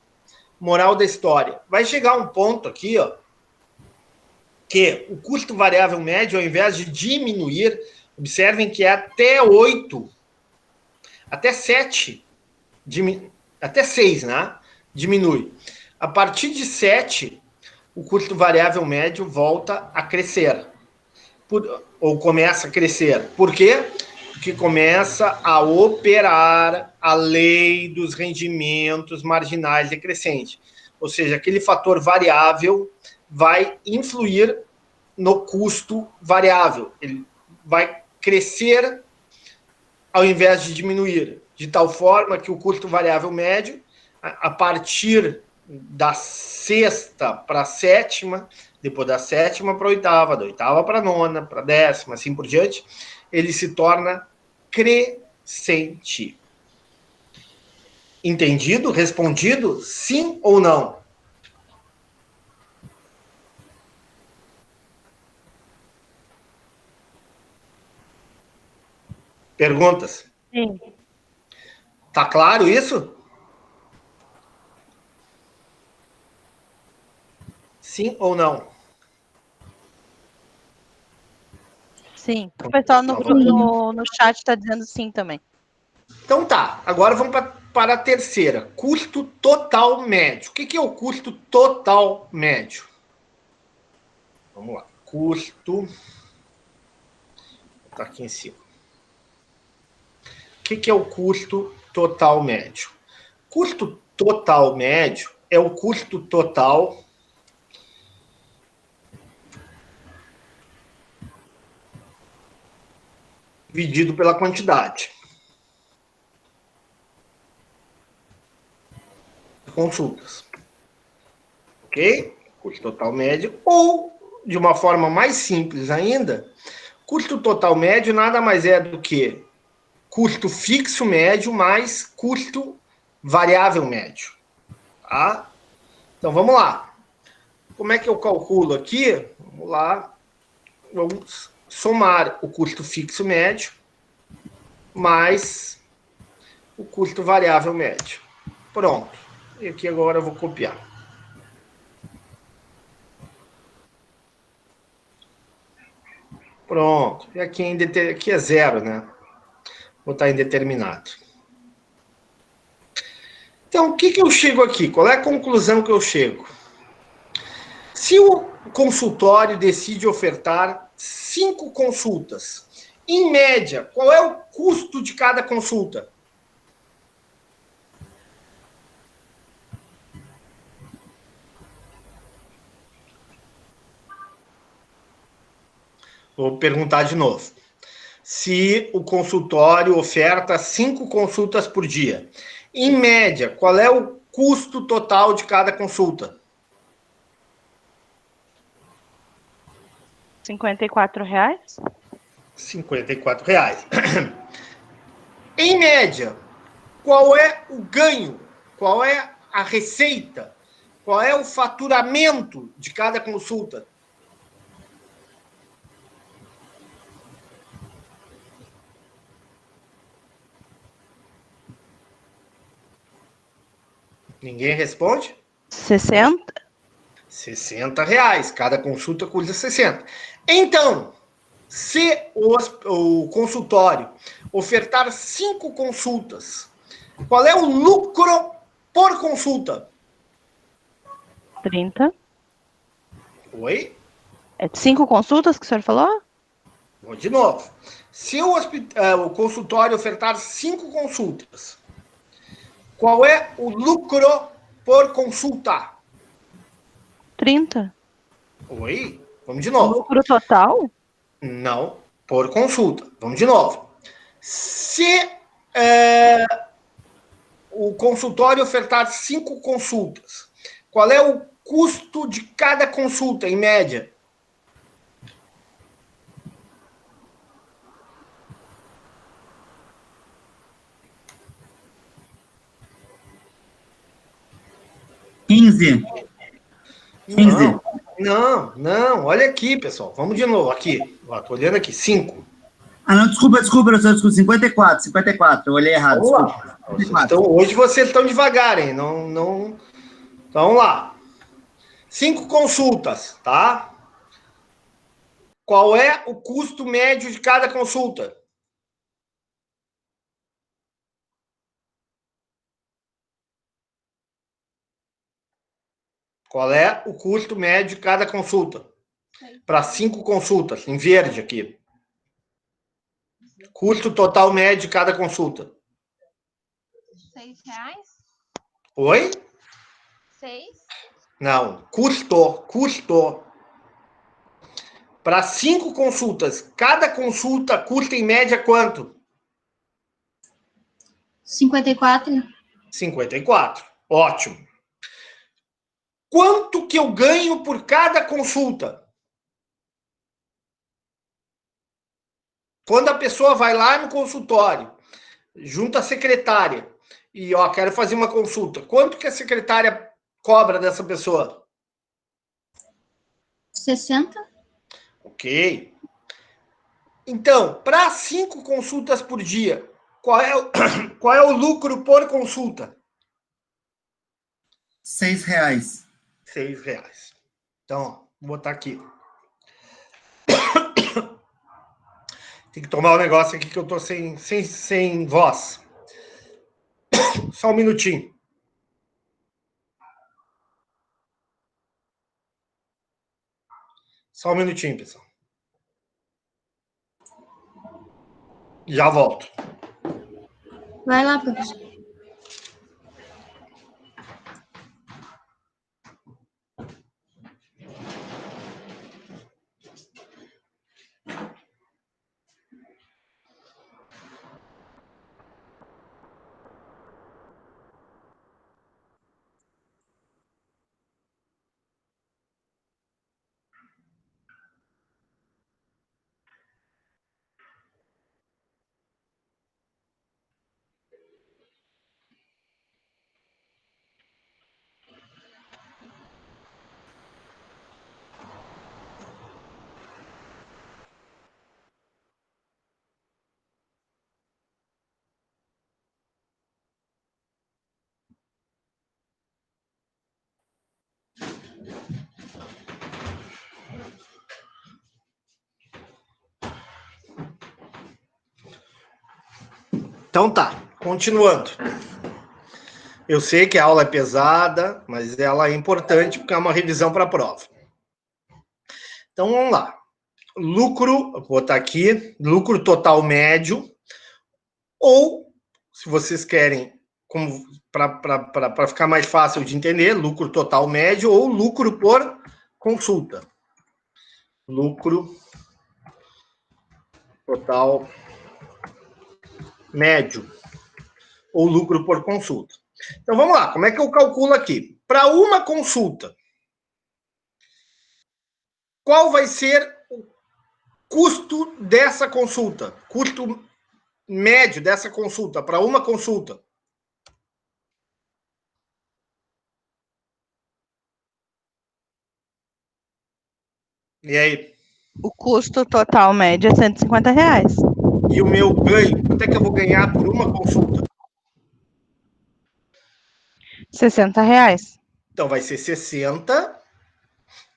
Moral da história. Vai chegar um ponto aqui, ó, que o custo variável médio, ao invés de diminuir, observem que é até 8, até 7, até 6, né? Diminui. A partir de 7, o custo variável médio volta a crescer. Ou começa a crescer. Por quê? Porque começa a operar a lei dos rendimentos marginais decrescentes. Ou seja, aquele fator variável vai influir no custo variável. Ele vai crescer ao invés de diminuir, de tal forma que o custo variável médio, a partir da sexta para a sétima, depois da sétima para a oitava, da oitava para a nona, para a décima, assim por diante, ele se torna crescente. Entendido? Respondido? Sim ou não? Perguntas? Sim. Tá claro isso? Sim ou não? Sim. O pessoal no chat está dizendo sim também. Então tá, agora vamos para a terceira. Custo total médio. O que é o custo total médio? Vamos lá. Custo... Tá aqui em cima. O que é o custo total médio? Custo total médio é o custo total dividido pela quantidade de consultas. Ok? Custo total médio. Ou, de uma forma mais simples ainda, custo total médio nada mais é do que custo fixo médio mais custo variável médio. Tá? Então, vamos lá. Como é que eu calculo aqui? Vamos lá. Vamos somar o custo fixo médio mais o custo variável médio. Pronto. E aqui agora eu vou copiar. Pronto. E aqui, aqui é zero, né? Vou botar indeterminado. Então, o que eu chego aqui? Qual é a conclusão que eu chego? Se o consultório decide ofertar 5 consultas, em média, qual é o custo de cada consulta? Vou perguntar de novo. Se o consultório oferta 5 consultas por dia, em média, qual é o custo total de cada consulta? R$ 54,00? R$ 54,00. Em média, qual é o ganho? Qual é a receita? Qual é o faturamento de cada consulta? Ninguém responde? 60? R$ 60,00. Cada consulta custa 60. Então, se o consultório ofertar 5 consultas, qual é o lucro por consulta? 30. Oi? É 5 consultas que o senhor falou? Vou de novo. Se o consultório ofertar 5 consultas, qual é o lucro por consulta? 30. Oi? Vamos de O novo. lucro total? Não, por consulta. Vamos de novo. Se o consultório ofertar 5 consultas, qual é o custo de cada consulta, em média? R$ 15. 15. Não. Olha aqui, pessoal. Vamos de novo. Aqui. Ó, tô olhando aqui. 5. Ah, não, desculpa, professor. 54. Eu olhei errado. Vamos lá. Então, hoje vocês estão devagar, hein? Não. Então, vamos lá. 5 consultas, tá? Qual é o custo médio de cada consulta? Qual é o custo médio de cada consulta? Para 5 consultas, em verde aqui. Custo total médio de cada consulta. R$6? Oi? 6? Não, custo. Para 5 consultas, cada consulta custa em média quanto? 54. 54. Ótimo. Quanto que eu ganho por cada consulta? Quando a pessoa vai lá no consultório, junto à secretária, e ó, quero fazer uma consulta, quanto que a secretária cobra dessa pessoa? 60? Ok. Então, para 5 consultas por dia, qual é o lucro por consulta? R$6. R$6. Então, ó, vou botar aqui. Tem que tomar um negócio aqui que eu tô sem voz. Só um minutinho. Só um minutinho, pessoal. Já volto. Vai lá, professor. Então tá, continuando. Eu sei que a aula é pesada, mas ela é importante porque é uma revisão para a prova. Então vamos lá. Lucro, vou botar aqui, lucro total médio, ou, se vocês querem, para ficar mais fácil de entender, lucro total médio ou lucro por consulta. Lucro total médio ou lucro por consulta. Então, vamos lá. Como é que eu calculo aqui? Para uma consulta, qual vai ser o custo dessa consulta? Custo médio dessa consulta, para uma consulta. E aí? O custo total médio é R$150. E o meu ganho? Quanto é que eu vou ganhar por uma consulta? R$60. Então, vai ser 60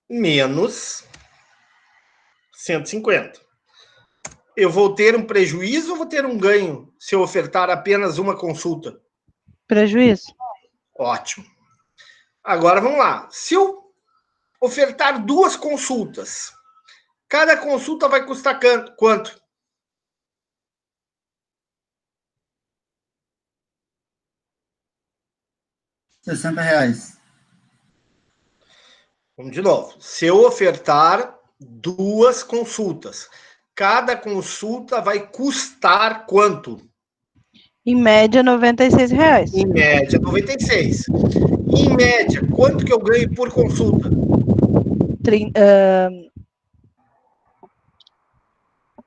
menos 150. Eu vou ter um prejuízo ou vou ter um ganho se eu ofertar apenas uma consulta? Prejuízo. Ótimo. Agora, vamos lá. Se eu ofertar 2 consultas, cada consulta vai custar quanto? R$60. Vamos de novo. Se eu ofertar 2 consultas, cada consulta vai custar quanto? Em média, R$96. Em média, 96. Em média, quanto que eu ganho por consulta?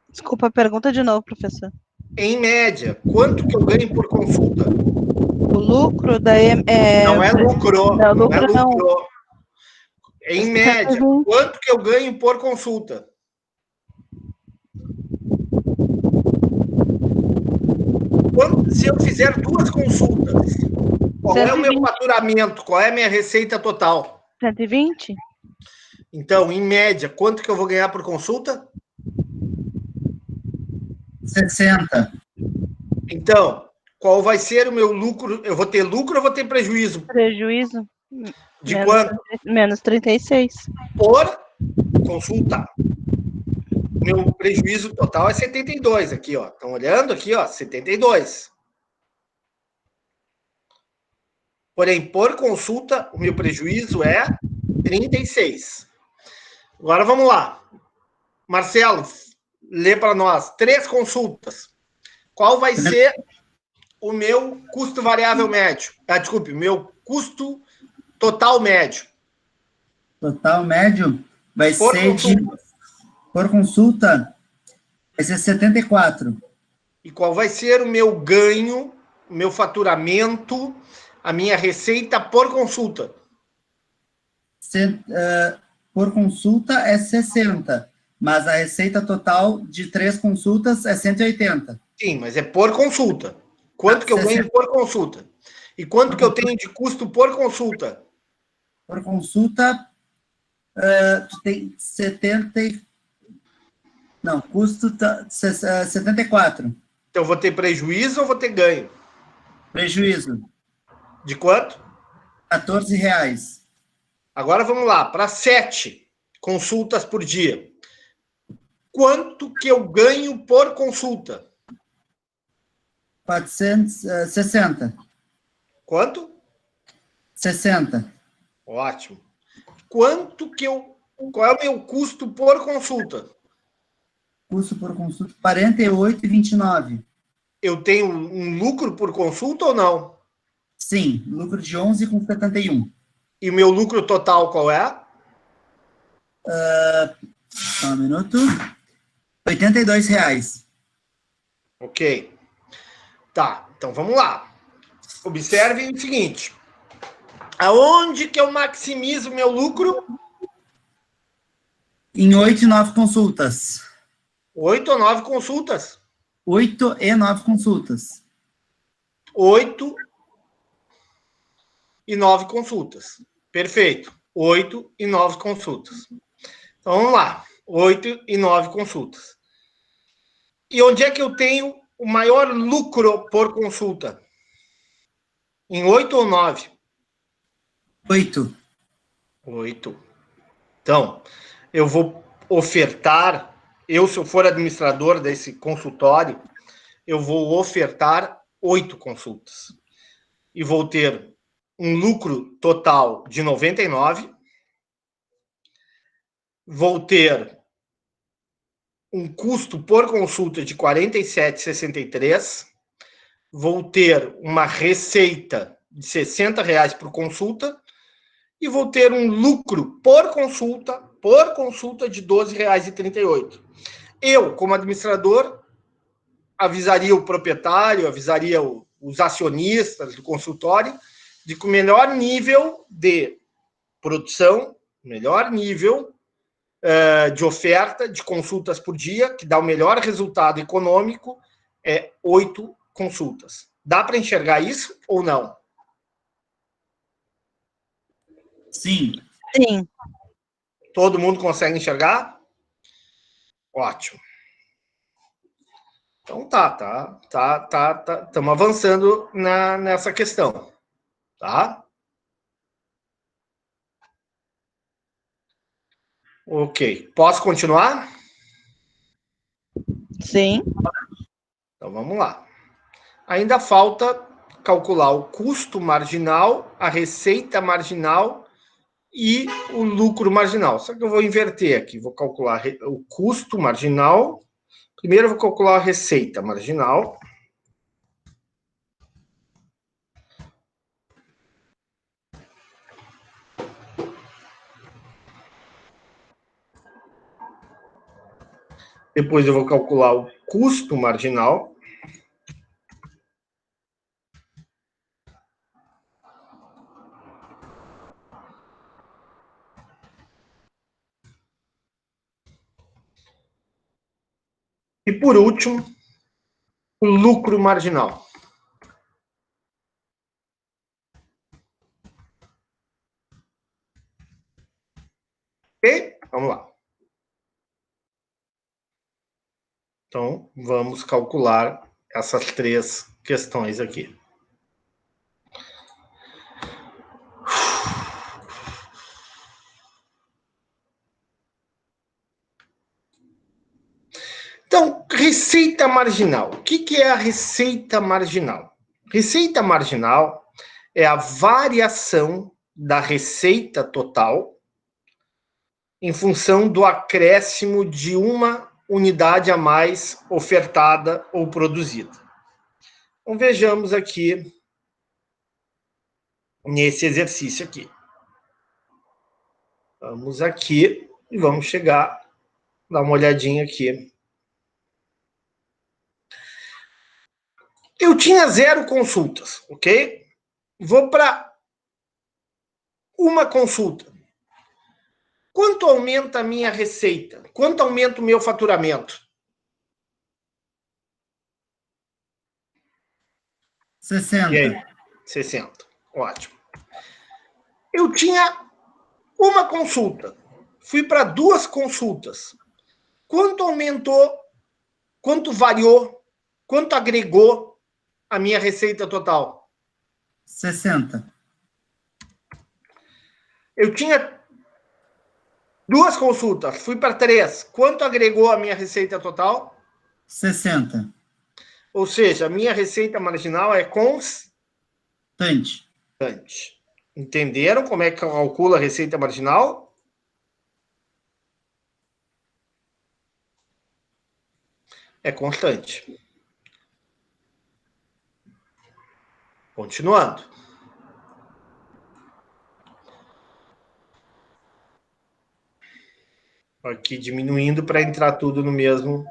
Desculpa, pergunta de novo, professor. Em média, quanto que eu ganho por consulta? O lucro daí é... Não é lucro. Não, lucro não. Em média, quanto que eu ganho por consulta? Se eu fizer 2 consultas, qual é o meu 120. faturamento? Qual é a minha receita total? 120? Então, em média, quanto que eu vou ganhar por consulta? 60. Então, qual vai ser o meu lucro? Eu vou ter lucro ou vou ter prejuízo? Prejuízo? De quanto? Menos 36. Por consulta. Meu prejuízo total é 72 aqui, ó. Estão olhando aqui, ó, 72. Porém, por consulta, o meu prejuízo é 36. Agora vamos lá. Marcelo, lê para nós 3 consultas. Qual vai ser o meu custo variável médio? Desculpe, o meu custo total médio. Total médio vai Por ser consulta. por consulta, vai ser 74. E qual vai ser o meu ganho, o meu faturamento, a minha receita por consulta? Por consulta é 60, mas a receita total de 3 consultas é 180. Sim, mas é por consulta. Quanto que eu ganho por consulta? E quanto que eu tenho de custo por consulta? Por consulta, tu tem 70. Não, custo 74. Então, eu vou ter prejuízo ou vou ter ganho? Prejuízo, De quanto? R$14. Agora vamos lá, para 7 consultas por dia. Quanto que eu ganho por consulta? 460. Quanto? 60. Ótimo. Qual é o meu custo por consulta? Custo por consulta, 48,29. Eu tenho um lucro por consulta ou não? Sim, lucro de 11,71. E o meu lucro total qual é? Só um minuto. R$82. Ok. Tá, então vamos lá. Observe o seguinte. Aonde que eu maximizo o meu lucro? Em 8 e 9 consultas. 8 ou 9 consultas. 8 e 9 consultas. 8 e 9 consultas. Perfeito. 8 e 9 consultas. Então, vamos lá. 8 e 9 consultas. E onde é que eu tenho o maior lucro por consulta? Em 8 ou 9? 8. 8. Então, eu vou ofertar, se eu for administrador desse consultório, eu vou ofertar 8 consultas. E vou ter um lucro total de 99. Vou ter um custo por consulta de R$ 47,63. Vou ter uma receita de R$ 60 por consulta e vou ter um lucro por consulta de R$ 12,38. Eu, como administrador, avisaria o proprietário, avisaria os acionistas do consultório de que o melhor nível de produção, melhor nível de oferta de consultas por dia, que dá o melhor resultado econômico, é 8 consultas. Dá para enxergar isso ou não? Sim. Sim. Todo mundo consegue enxergar? Ótimo. Então estamos avançando nessa questão, tá? Ok. Posso continuar? Sim. Então vamos lá. Ainda falta calcular o custo marginal, a receita marginal e o lucro marginal. Só que eu vou inverter aqui. Vou calcular o custo marginal. Primeiro eu vou calcular a receita marginal. Depois eu vou calcular o custo marginal. E, por último, o lucro marginal. Ok? Vamos lá. Então, vamos calcular essas 3 questões aqui. Então, receita marginal. O que é a receita marginal? Receita marginal é a variação da receita total em função do acréscimo de uma unidade a mais ofertada ou produzida. Então, vejamos aqui, nesse exercício aqui. Vamos aqui e vamos chegar, dar uma olhadinha aqui. Eu tinha 0 consultas, ok? Vou para uma consulta. Quanto aumenta a minha receita? Quanto aumenta o meu faturamento? 60. E aí? 60. Ótimo. Eu tinha uma consulta. Fui para 2 consultas. Quanto aumentou? Quanto variou? Quanto agregou a minha receita total? 60. Eu tinha 2 consultas. Fui para 3. Quanto agregou a minha receita total? 60. Ou seja, a minha receita marginal é constante. Entenderam como é que calcula a receita marginal? É constante. Continuando. Aqui diminuindo para entrar tudo no mesmo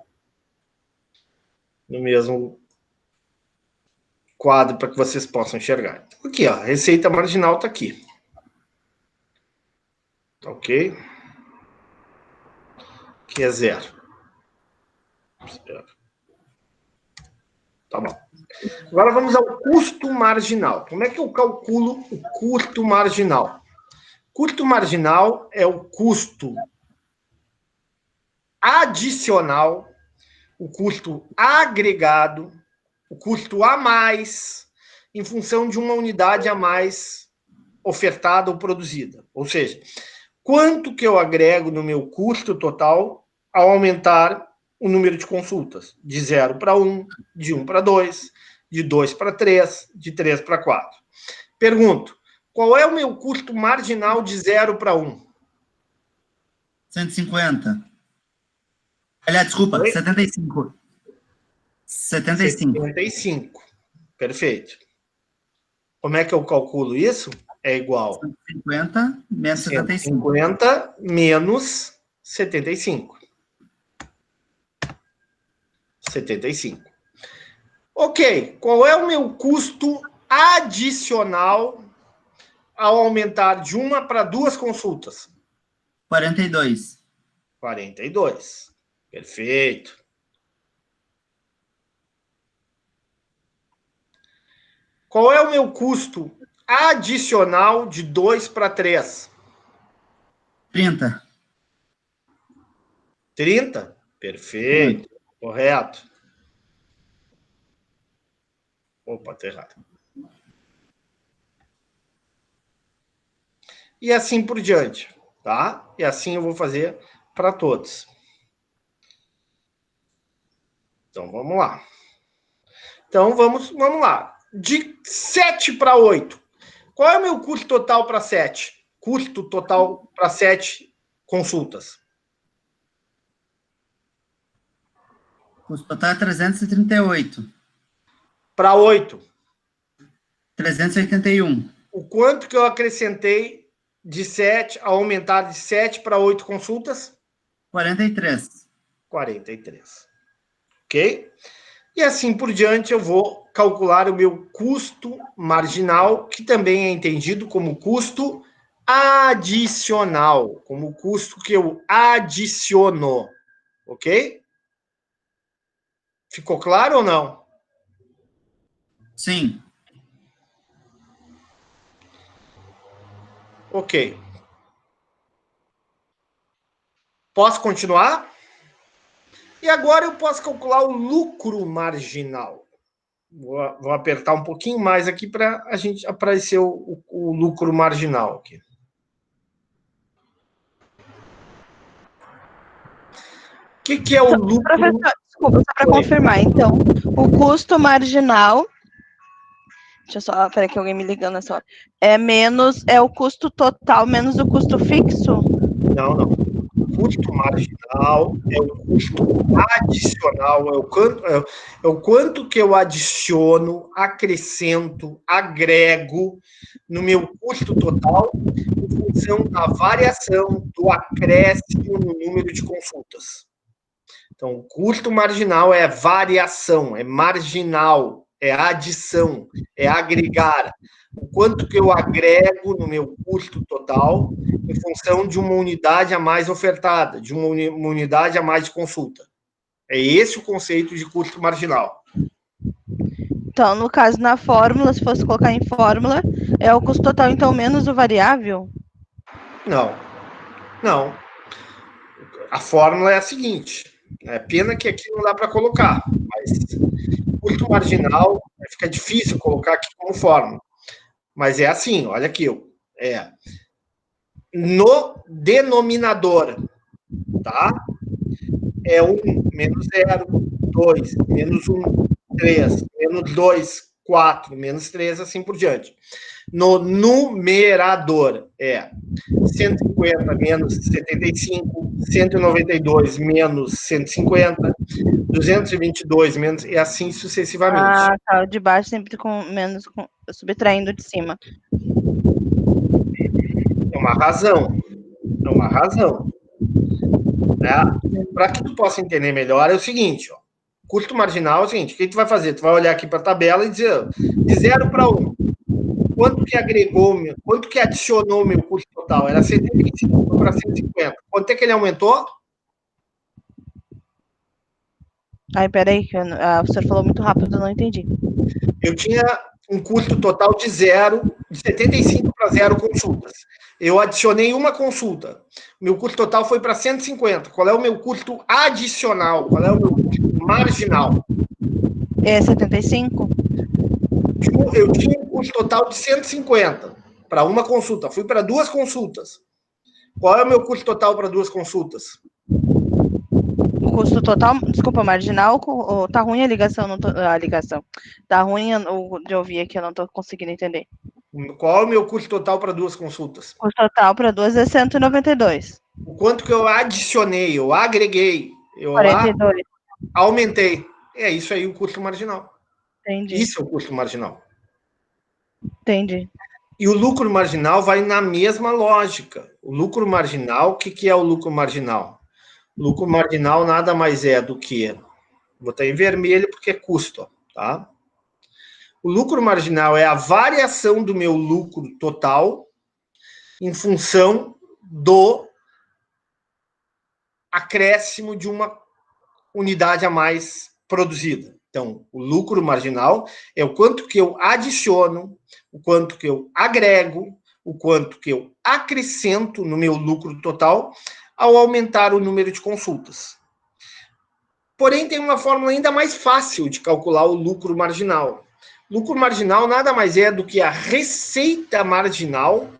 quadro para que vocês possam enxergar. Aqui, ó, a receita marginal está aqui. Ok? Que é 0. Tá bom. Agora vamos ao custo marginal. Como é que eu calculo o custo marginal? Custo marginal é o custo adicional, o custo agregado, o custo a mais, em função de uma unidade a mais ofertada ou produzida. Ou seja, quanto que eu agrego no meu custo total ao aumentar o número de consultas? De 0 para 1, de 1 para 2, de 2 para 3, de 3 para 4. Pergunto, qual é o meu custo marginal de 0 para 1? 150. Aliás, desculpa, Oi? 75. 75. 75. Perfeito. Como é que eu calculo isso? É igual 150 menos 75. 150 menos 75. 75. Ok, qual é o meu custo adicional ao aumentar de 1 para 2 consultas? 42. 42. Perfeito. Qual é o meu custo adicional de 2 para 3? 30. 30? Perfeito. Correto. Opa, tá errado. E assim por diante, tá? E assim eu vou fazer para todos. Então, vamos lá. Então, vamos lá. De 7 para 8. Qual é o meu custo total para 7? Custo total para 7 consultas. Custo total é 338. Para 8. 381. O quanto que eu acrescentei de 7 a aumentar de 7 para 8 consultas? 43. 43. Ok? E assim por diante eu vou calcular o meu custo marginal, que também é entendido como custo adicional, como o custo que eu adiciono. Ok? Ficou claro ou não? Sim. Ok. Posso continuar? E agora eu posso calcular o lucro marginal. Vou apertar um pouquinho mais aqui para a gente aparecer o lucro marginal aqui. O que é o lucro? Professor, desculpa, só para confirmar. Então, o custo marginal. Deixa eu só. Peraí, que alguém me ligando nessa hora. É o custo total menos o custo fixo? Não, não. O custo marginal é o custo adicional, é o quanto que eu adiciono, acrescento, agrego no meu custo total em função da variação do acréscimo no número de consultas. Então, o custo marginal é variação, é marginal, é adição, é agregar. O quanto que eu agrego no meu custo total em função de uma unidade a mais ofertada, de uma unidade a mais de consulta. É esse o conceito de custo marginal. Então, no caso, na fórmula, se fosse colocar em fórmula, é o custo total, então, menos o variável? Não, não. A fórmula é a seguinte. É pena que aqui não dá para colocar, mas custo marginal fica difícil colocar aqui como fórmula. Mas é assim, olha aqui, no denominador, tá? É 1 menos 0, 2, menos 1, 3, menos 2, 4, menos 3, assim por diante. No numerador é 150 menos 75, 192 menos 150, 222 menos, e assim sucessivamente. Ah, tá. O de baixo sempre com menos, subtraindo de cima. É uma razão. É uma razão. Né? Para que tu possa entender melhor, é o seguinte, ó. Custo marginal é o seguinte, o que tu vai fazer? Tu vai olhar aqui para a tabela e dizer, de 0 para 1, quanto que agregou, quanto que adicionou o meu custo total? Era 75 para 150. Quanto é que ele aumentou? Ai, peraí, o senhor falou muito rápido, eu não entendi. Eu tinha um custo total de 75 para 0 consultas. Eu adicionei uma consulta. Meu custo total foi para 150. Qual é o meu custo adicional? Qual é o meu custo marginal? É 75? Eu tinha um custo total de 150 para uma consulta. Fui para 2 consultas. Qual é o meu custo total para 2 consultas? O custo total, desculpa, marginal, tá ruim a ligação, a ligação. Tá ruim de ouvir aqui, eu não tô conseguindo entender. Qual é o meu custo total para 2 consultas? O custo total para 2 é 192. O quanto que eu adicionei, eu agreguei, eu 42. aumentei. É isso aí o custo marginal. Entendi. Isso é o custo marginal. Entendi. E o lucro marginal vai na mesma lógica. O lucro marginal, o que é o lucro marginal? O lucro marginal nada mais é do que, vou botar em vermelho porque é custo, tá? O lucro marginal é a variação do meu lucro total em função do acréscimo de uma unidade a mais produzida. Então, o lucro marginal é o quanto que eu adiciono, o quanto que eu agrego, o quanto que eu acrescento no meu lucro total ao aumentar o número de consultas. Porém, tem uma fórmula ainda mais fácil de calcular o lucro marginal. Lucro marginal nada mais é do que a receita marginal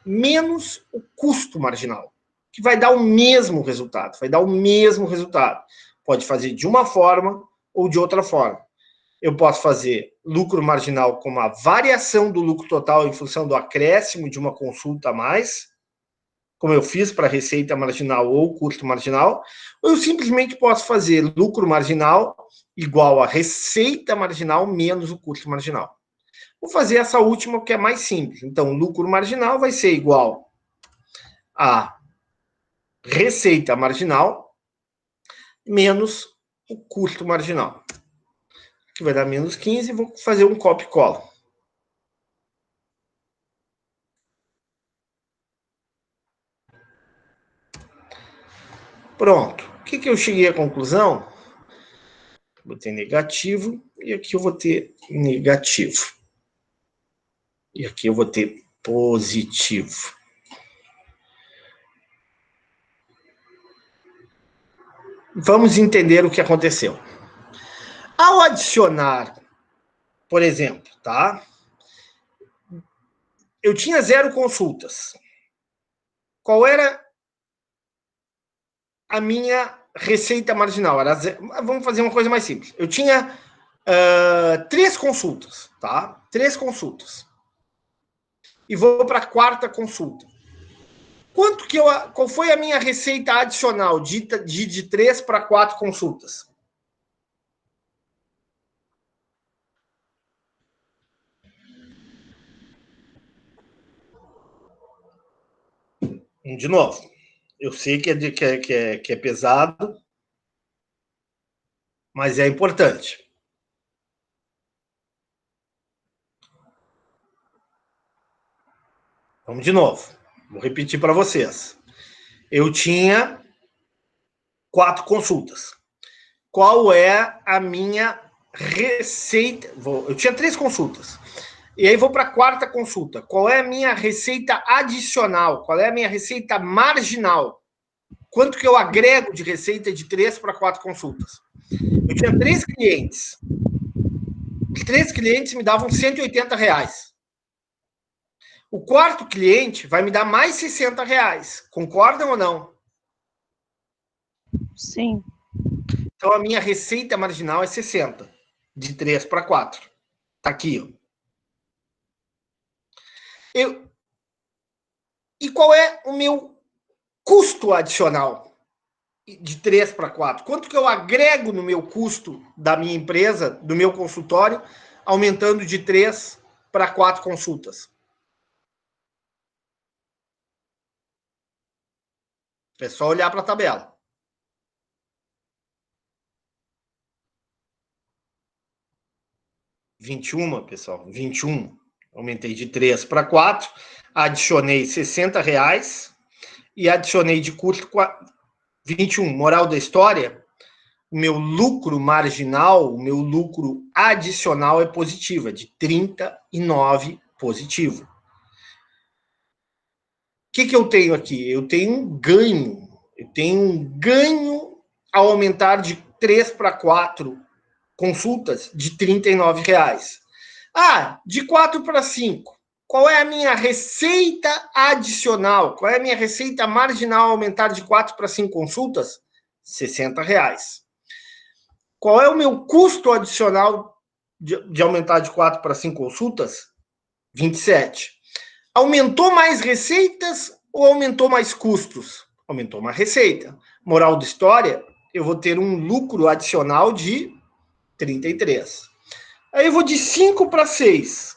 menos o custo marginal, que vai dar o mesmo resultado, Pode fazer de uma forma ou de outra forma. Eu posso fazer lucro marginal como a variação do lucro total em função do acréscimo de uma consulta a mais, como eu fiz para a receita marginal ou custo marginal, ou eu simplesmente posso fazer lucro marginal igual a receita marginal menos o custo marginal. Vou fazer essa última, que é mais simples. Então, lucro marginal vai ser igual a receita marginal menos o custo marginal, que vai dar menos 15, vou fazer um copia e cola. Pronto. O que eu cheguei à conclusão? vou ter negativo, e aqui eu vou ter negativo. E aqui eu vou ter positivo. Vamos entender o que aconteceu. Ao adicionar, por exemplo, tá? Eu tinha 0 consultas. Qual era a minha receita marginal? Era vamos fazer uma coisa mais simples. Eu tinha 3 consultas, tá? 3 consultas. E vou para a 4ª consulta. Qual foi a minha receita adicional de 3 para 4 consultas? De novo, eu sei que é pesado, mas é importante. Vamos de novo. Vou repetir para vocês. Eu tinha 4 consultas. Qual é a minha receita? Eu tinha 3 consultas. E aí vou para a 4ª consulta. Qual é a minha receita adicional? Qual é a minha receita marginal? Quanto que eu agrego de receita de 3 para 4 consultas? Eu tinha 3 clientes. Os 3 clientes me davam R$180. O 4º cliente vai me dar mais R$60. Concordam ou não? Sim. Então, a minha receita marginal é 60. De 3 para 4. Tá aqui, ó. E qual é o meu custo adicional de 3 para 4? Quanto que eu agrego no meu custo da minha empresa, do meu consultório, aumentando de 3 para 4 consultas? É só olhar para a tabela. 21, pessoal, 21. Aumentei de 3 para 4, adicionei R$60 e adicionei de custo 21. Moral da história, o meu lucro marginal, o meu lucro adicional é positivo, é de 39 positivo. O que eu tenho aqui? Eu tenho um ganho. Eu tenho um ganho ao aumentar de 3 para 4 consultas de R$39. Ah, de 4 para 5. Qual é a minha receita adicional? Qual é a minha receita marginal aumentar de 4 para 5 consultas? R$60. Qual é o meu custo adicional de aumentar de 4 para 5 consultas? 27. Aumentou mais receitas ou aumentou mais custos? Aumentou mais receita. Moral da história, eu vou ter um lucro adicional de 33. Aí eu vou de 5 para 6.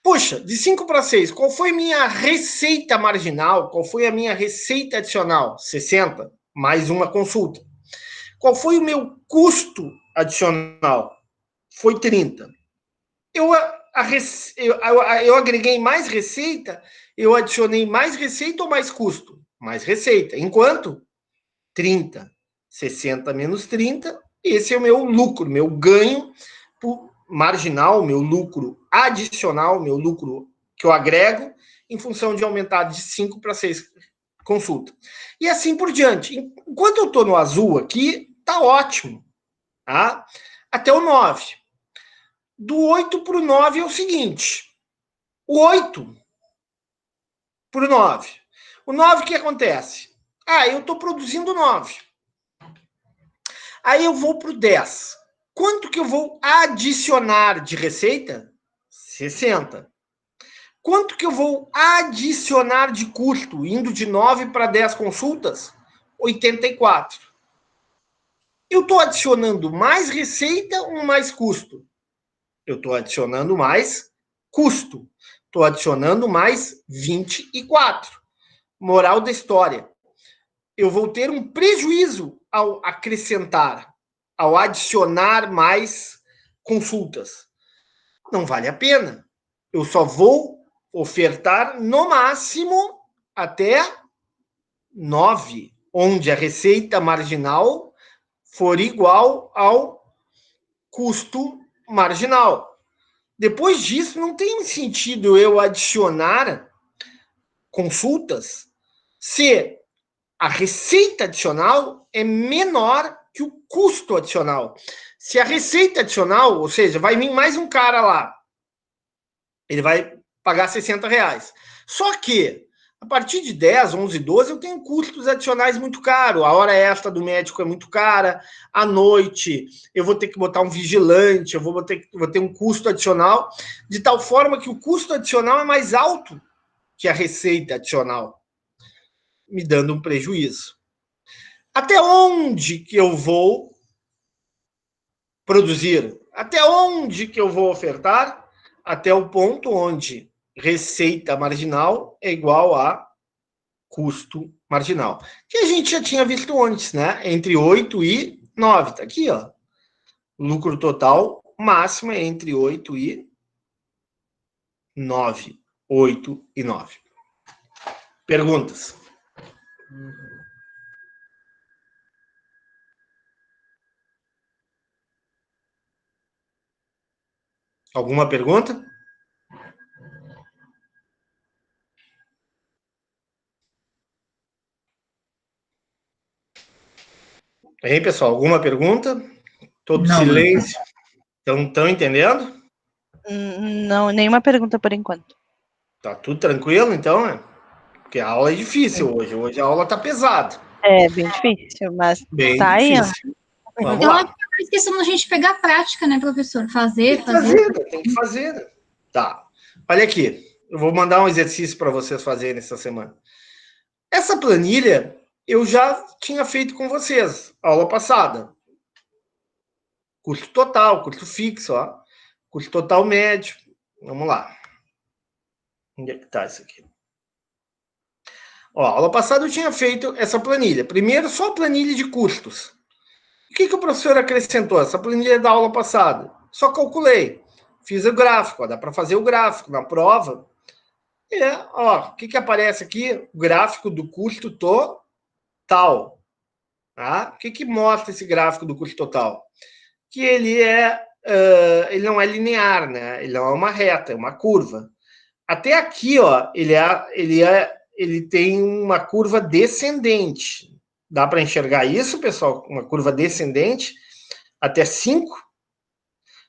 Puxa, de 5 para 6, qual foi minha receita marginal? Qual foi a minha receita adicional? 60, mais uma consulta. Qual foi o meu custo adicional? Foi 30. Eu agreguei mais receita, eu adicionei mais receita ou mais custo? Mais receita. Enquanto? 30. 60 menos 30, esse é o meu lucro, meu ganho marginal, meu lucro adicional, meu lucro que eu agrego em função de aumentar de 5 para 6 consultas. E assim por diante. Enquanto eu estou no azul aqui, tá ótimo. Tá? Até o 9. Do 8 para o 9 é o seguinte. O 8 para o 9. O 9, o que acontece? Eu estou produzindo 9. Aí eu vou para o 10. Quanto que eu vou adicionar de receita? 60. Quanto que eu vou adicionar de custo, indo de 9 para 10 consultas? 84. Eu estou adicionando mais receita ou mais custo? Eu estou adicionando mais custo. Estou adicionando mais 24. Moral da história. Eu vou ter um prejuízo ao acrescentar, ao adicionar mais consultas. Não vale a pena. Eu só vou ofertar no máximo até 9, onde a receita marginal for igual ao custo marginal. Depois disso, não tem sentido eu adicionar consultas se a receita adicional é menor que o custo adicional. Se a receita adicional, ou seja, vai vir mais um cara lá, ele vai pagar R$60. Só que, a partir de 10, 11, 12, eu tenho custos adicionais muito caros. A hora extra do médico é muito cara. À noite, eu vou ter que botar um vigilante, eu vou ter um custo adicional, de tal forma que o custo adicional é mais alto que a receita adicional, me dando um prejuízo. Até onde que eu vou produzir? Até onde que eu vou ofertar? Até o ponto onde receita marginal é igual a custo marginal. Que a gente já tinha visto antes, né? Entre 8 e 9. Tá aqui, ó. Lucro total máximo é entre 8 e 9. 8 e 9. Perguntas? Alguma pergunta? Hein, pessoal? Alguma pergunta? Todo Não, silêncio. Estão entendendo? Não, nenhuma pergunta por enquanto. Tá tudo tranquilo, então, né? Porque a aula é difícil hoje. Hoje a aula tá pesada. É bem difícil, mas Bem tá aí, ó. difícil. Vamos Então, lá. é esquecendo a gente pegar a prática, né, professor? Fazer. Tem que fazer. Né? Tá. Olha aqui. Eu vou mandar um exercício para vocês fazerem essa semana. Essa planilha eu já tinha feito com vocês, aula passada. Custo total, custo fixo, ó. Custo total médio. Vamos lá. Onde é que tá isso aqui? Ó, aula passada eu tinha feito essa planilha. Primeiro, só a planilha de custos. O que o professor acrescentou? Essa planilha da aula passada. Só calculei. Fiz o gráfico. Ó, dá para fazer o gráfico na prova. Ó, o que aparece aqui? O gráfico do custo total. Tá? O que mostra esse gráfico do custo total? Que ele não é linear, né? Ele não é uma reta, é uma curva. Até aqui, ó, ele tem uma curva descendente. Dá para enxergar isso, pessoal? Uma curva descendente até 5.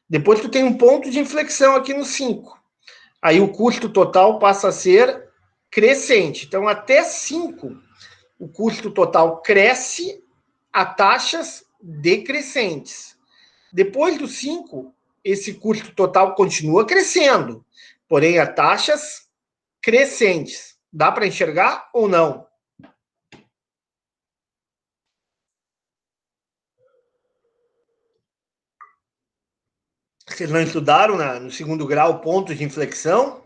Depois tu tem um ponto de inflexão aqui no 5. Aí o custo total passa a ser crescente. Então, até 5, o custo total cresce a taxas decrescentes. Depois do 5, esse custo total continua crescendo, porém a taxas crescentes. Dá para enxergar ou não? Vocês não estudaram no segundo grau pontos de inflexão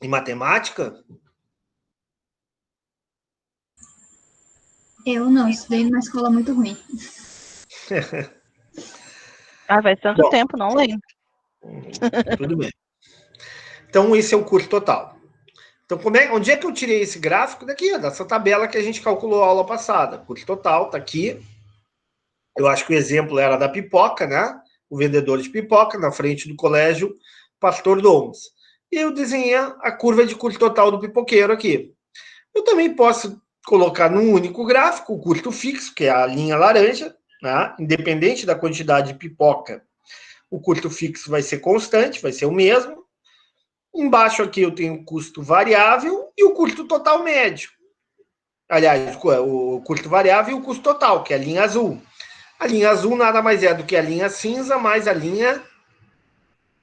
em matemática? Eu não, estudei numa escola muito ruim. Faz tanto tempo, não lembro. Tudo bem. Então, esse é o custo total. Então, onde é que eu tirei esse gráfico? Daqui, ó, dessa tabela que a gente calculou a aula passada. Custo total, tá aqui. Eu acho que o exemplo era da pipoca, né? O vendedor de pipoca, na frente do colégio Pastor Domus. E eu desenhei a curva de custo total do pipoqueiro aqui. Eu também posso colocar num único gráfico o custo fixo, que é a linha laranja, né? Independente da quantidade de pipoca, o custo fixo vai ser constante, vai ser o mesmo. Embaixo aqui eu tenho o custo variável e o custo total médio. Aliás, o custo variável e o custo total, que é a linha azul. A linha azul nada mais é do que a linha cinza mais a linha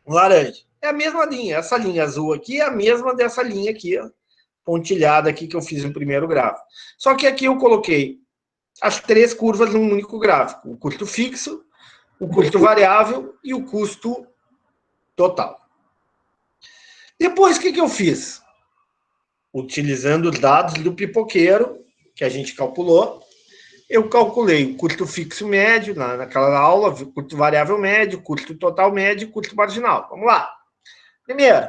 laranja. É a mesma linha. Essa linha azul aqui é a mesma dessa linha aqui, ó, pontilhada aqui que eu fiz no primeiro gráfico. Só que aqui eu coloquei as 3 curvas num único gráfico. O custo fixo, o custo variável e o custo total. Depois, o que eu fiz? Utilizando os dados do pipoqueiro, que a gente calculou, eu calculei o custo fixo médio, naquela aula, o custo variável médio, custo total médio e custo marginal. Vamos lá. Primeiro,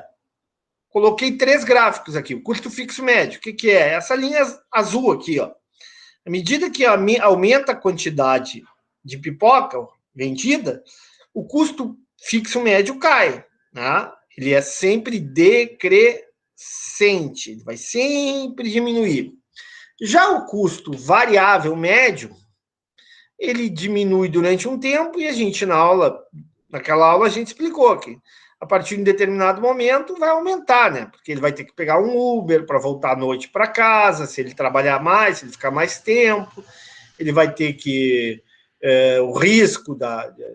coloquei 3 gráficos aqui. O custo fixo médio, o que é? Essa linha azul aqui, ó. À medida que aumenta a quantidade de pipoca vendida, o custo fixo médio cai, né? Ele é sempre decrescente, ele vai sempre diminuir. Já o custo variável médio, ele diminui durante um tempo e a gente naquela aula a gente explicou que a partir de um determinado momento vai aumentar, né? Porque ele vai ter que pegar um Uber para voltar à noite para casa, se ele trabalhar mais, se ele ficar mais tempo, ele vai ter que o risco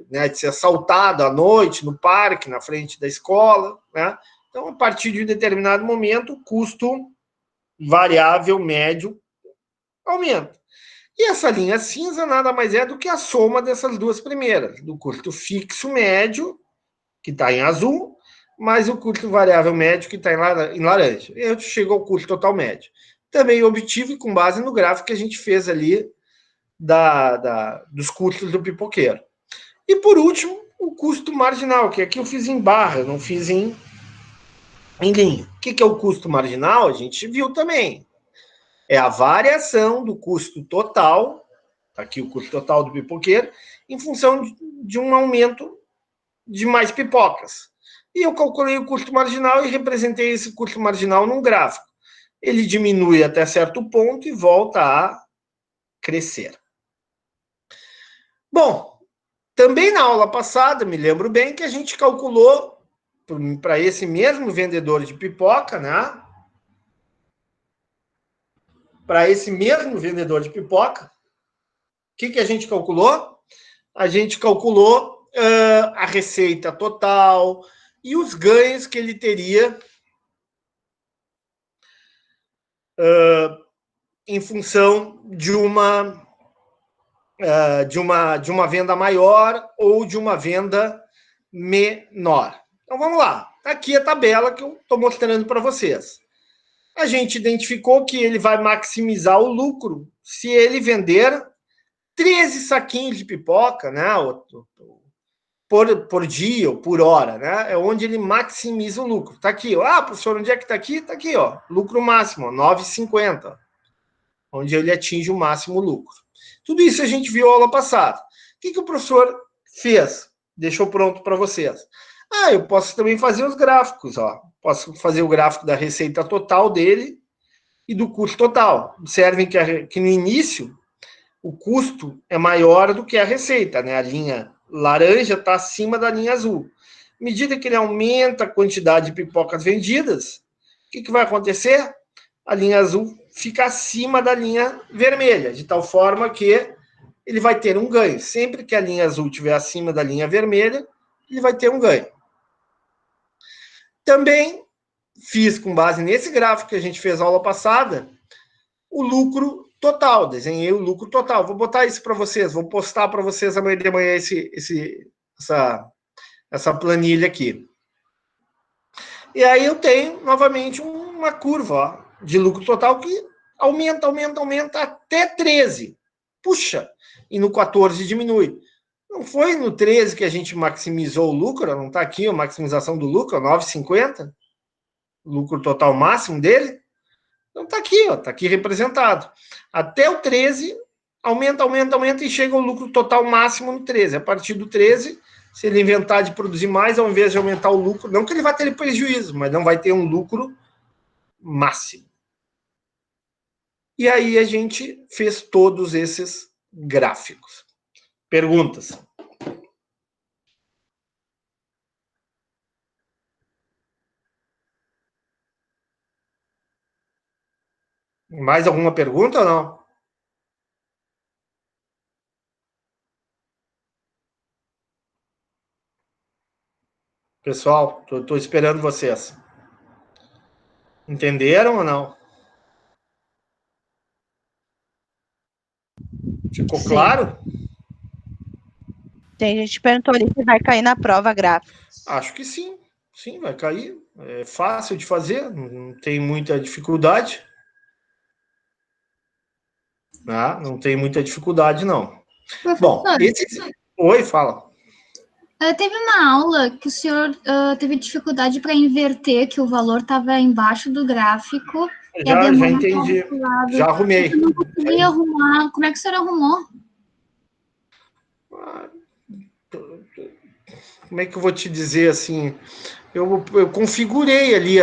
de ser assaltado à noite no parque, na frente da escola, né? Então, a partir de um determinado momento, o custo variável médio aumenta. E essa linha cinza nada mais é do que a soma dessas duas primeiras, do custo fixo médio, que está em azul, mais o custo variável médio, que está em laranja. E aí chegou ao custo total médio. Também obtive com base no gráfico que a gente fez ali dos custos do pipoqueiro. E, por último, o custo marginal, que aqui eu fiz em barra, não fiz em linha. O que é o custo marginal? A gente viu também. É a variação do custo total, aqui o custo total do pipoqueiro, em função de um aumento de mais pipocas. E eu calculei o custo marginal e representei esse custo marginal num gráfico. Ele diminui até certo ponto e volta a crescer. Bom, também na aula passada, me lembro bem, que a gente calculou para esse mesmo vendedor de pipoca, né? Para esse mesmo vendedor de pipoca, o que a gente calculou? A gente calculou a receita total e os ganhos que ele teria em função de uma venda maior ou de uma venda menor. Então, vamos lá. Aqui a tabela que eu estou mostrando para vocês. A gente identificou que ele vai maximizar o lucro se ele vender 13 saquinhos de pipoca, né, por dia ou por hora, né? É onde ele maximiza o lucro. Está aqui, ó. Professor, onde é que está aqui? Está aqui, ó. Lucro máximo, 9,50. Onde ele atinge o máximo lucro. Tudo isso a gente viu na aula passada. O que o professor fez? Deixou pronto para vocês. Eu posso também fazer os gráficos, ó. Posso fazer o gráfico da receita total dele e do custo total. Observem que no início o custo é maior do que a receita, né? A linha laranja está acima da linha azul. À medida que ele aumenta a quantidade de pipocas vendidas, o que vai acontecer? A linha azul fica acima da linha vermelha, de tal forma que ele vai ter um ganho. Sempre que a linha azul estiver acima da linha vermelha, ele vai ter um ganho. Também fiz, com base nesse gráfico que a gente fez na aula passada, o lucro total. Desenhei o lucro total. Vou botar isso para vocês, vou postar para vocês amanhã de manhã essa planilha aqui. E aí eu tenho, novamente, uma curva, ó, de lucro total que aumenta até 13. Puxa! E no 14 diminui. Não foi no 13 que a gente maximizou o lucro? Não está aqui a maximização do lucro, 9,50? Lucro total máximo dele? Então está aqui, ó, está aqui representado. Até o 13, aumenta e chega ao lucro total máximo no 13. A partir do 13, se ele inventar de produzir mais, ao invés de aumentar o lucro, não que ele vai ter prejuízo, mas não vai ter um lucro máximo. E aí a gente fez todos esses gráficos. Perguntas? Mais alguma pergunta ou não? Pessoal, estou esperando vocês. Entenderam ou não? Ficou Sim. Claro? Tem gente que perguntou ali se vai cair na prova gráfica. Acho que sim. Sim, vai cair. É fácil de fazer, não tem muita dificuldade. Não tem muita dificuldade, não. Professor, Bom, Oi, fala. teve uma aula que o senhor teve dificuldade para inverter, que o valor estava embaixo do gráfico Já entendi. Já arrumei. Eu não consegui arrumar. Como é que o senhor arrumou? Como é que eu vou te dizer assim? Eu configurei ali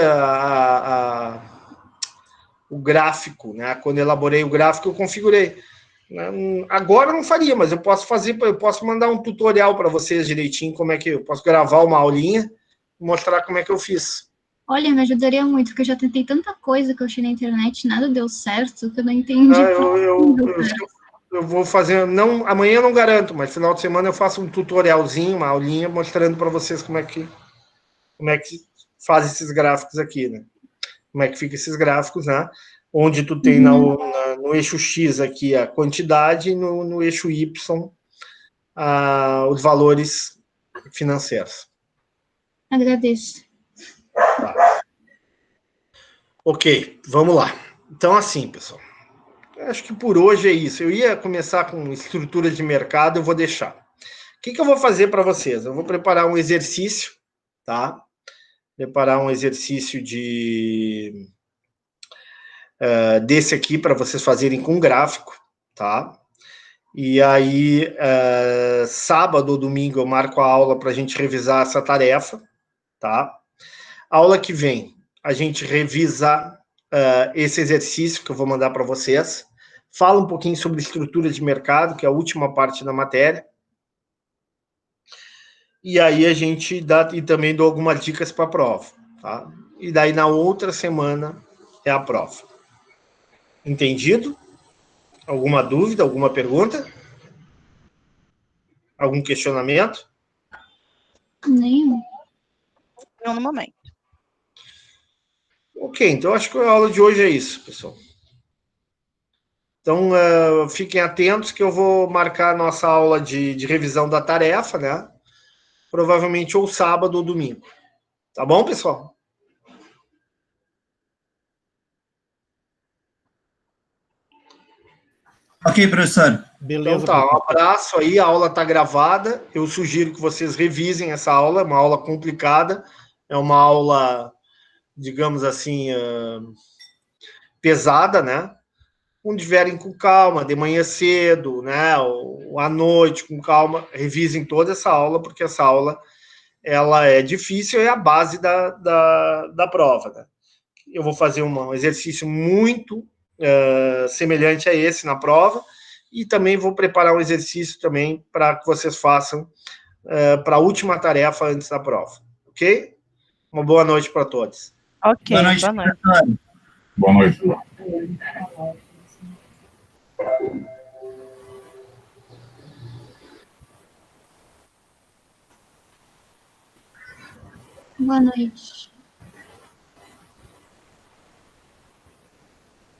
o gráfico, né? Quando elaborei o gráfico, eu configurei. Agora eu não faria, mas eu posso mandar um tutorial para vocês direitinho, como é que eu posso gravar uma aulinha e mostrar como é que eu fiz. Olha, me ajudaria muito, porque eu já tentei tanta coisa que eu achei na internet, nada deu certo, que eu não entendi. Eu vou fazer, não, amanhã eu não garanto, mas final de semana eu faço um tutorialzinho, uma aulinha, mostrando para vocês como é que faz esses gráficos aqui, né? Como é que fica esses gráficos, né? Onde tu tem no eixo X aqui a quantidade e no eixo Y os valores financeiros. Agradeço. Tá. Ok, vamos lá. Então, assim, pessoal, acho que por hoje é isso. Eu ia começar com estrutura de mercado, eu vou deixar. O que eu vou fazer para vocês? Eu vou preparar um exercício, tá? Preparar um exercício desse aqui para vocês fazerem com gráfico, tá? E aí, sábado ou domingo eu marco a aula para a gente revisar essa tarefa, tá? Aula que vem, a gente revisa esse exercício que eu vou mandar para vocês. Fala um pouquinho sobre estrutura de mercado, que é a última parte da matéria. E aí a gente e também dou algumas dicas para a prova, tá? E daí na outra semana é a prova. Entendido? Alguma dúvida, alguma pergunta? Algum questionamento? Nenhum. Não no momento. Ok, então acho que a aula de hoje é isso, pessoal. Então, fiquem atentos que eu vou marcar a nossa aula de revisão da tarefa, né? Provavelmente ou sábado ou domingo. Tá bom, pessoal? Ok, professor. Beleza. Então tá, um abraço aí, a aula está gravada. Eu sugiro que vocês revisem essa aula, é uma aula complicada, é uma aula, digamos assim, pesada, né? Quando vierem com calma, de manhã cedo, né? Ou à noite, com calma, revisem toda essa aula, porque essa aula ela é difícil, é a base da prova, né? Eu vou fazer um exercício muito semelhante a esse na prova, e também vou preparar um exercício também para que vocês façam para a última tarefa antes da prova, ok? Uma boa noite para todos. Ok, boa noite. Professor. Boa noite. Boa noite.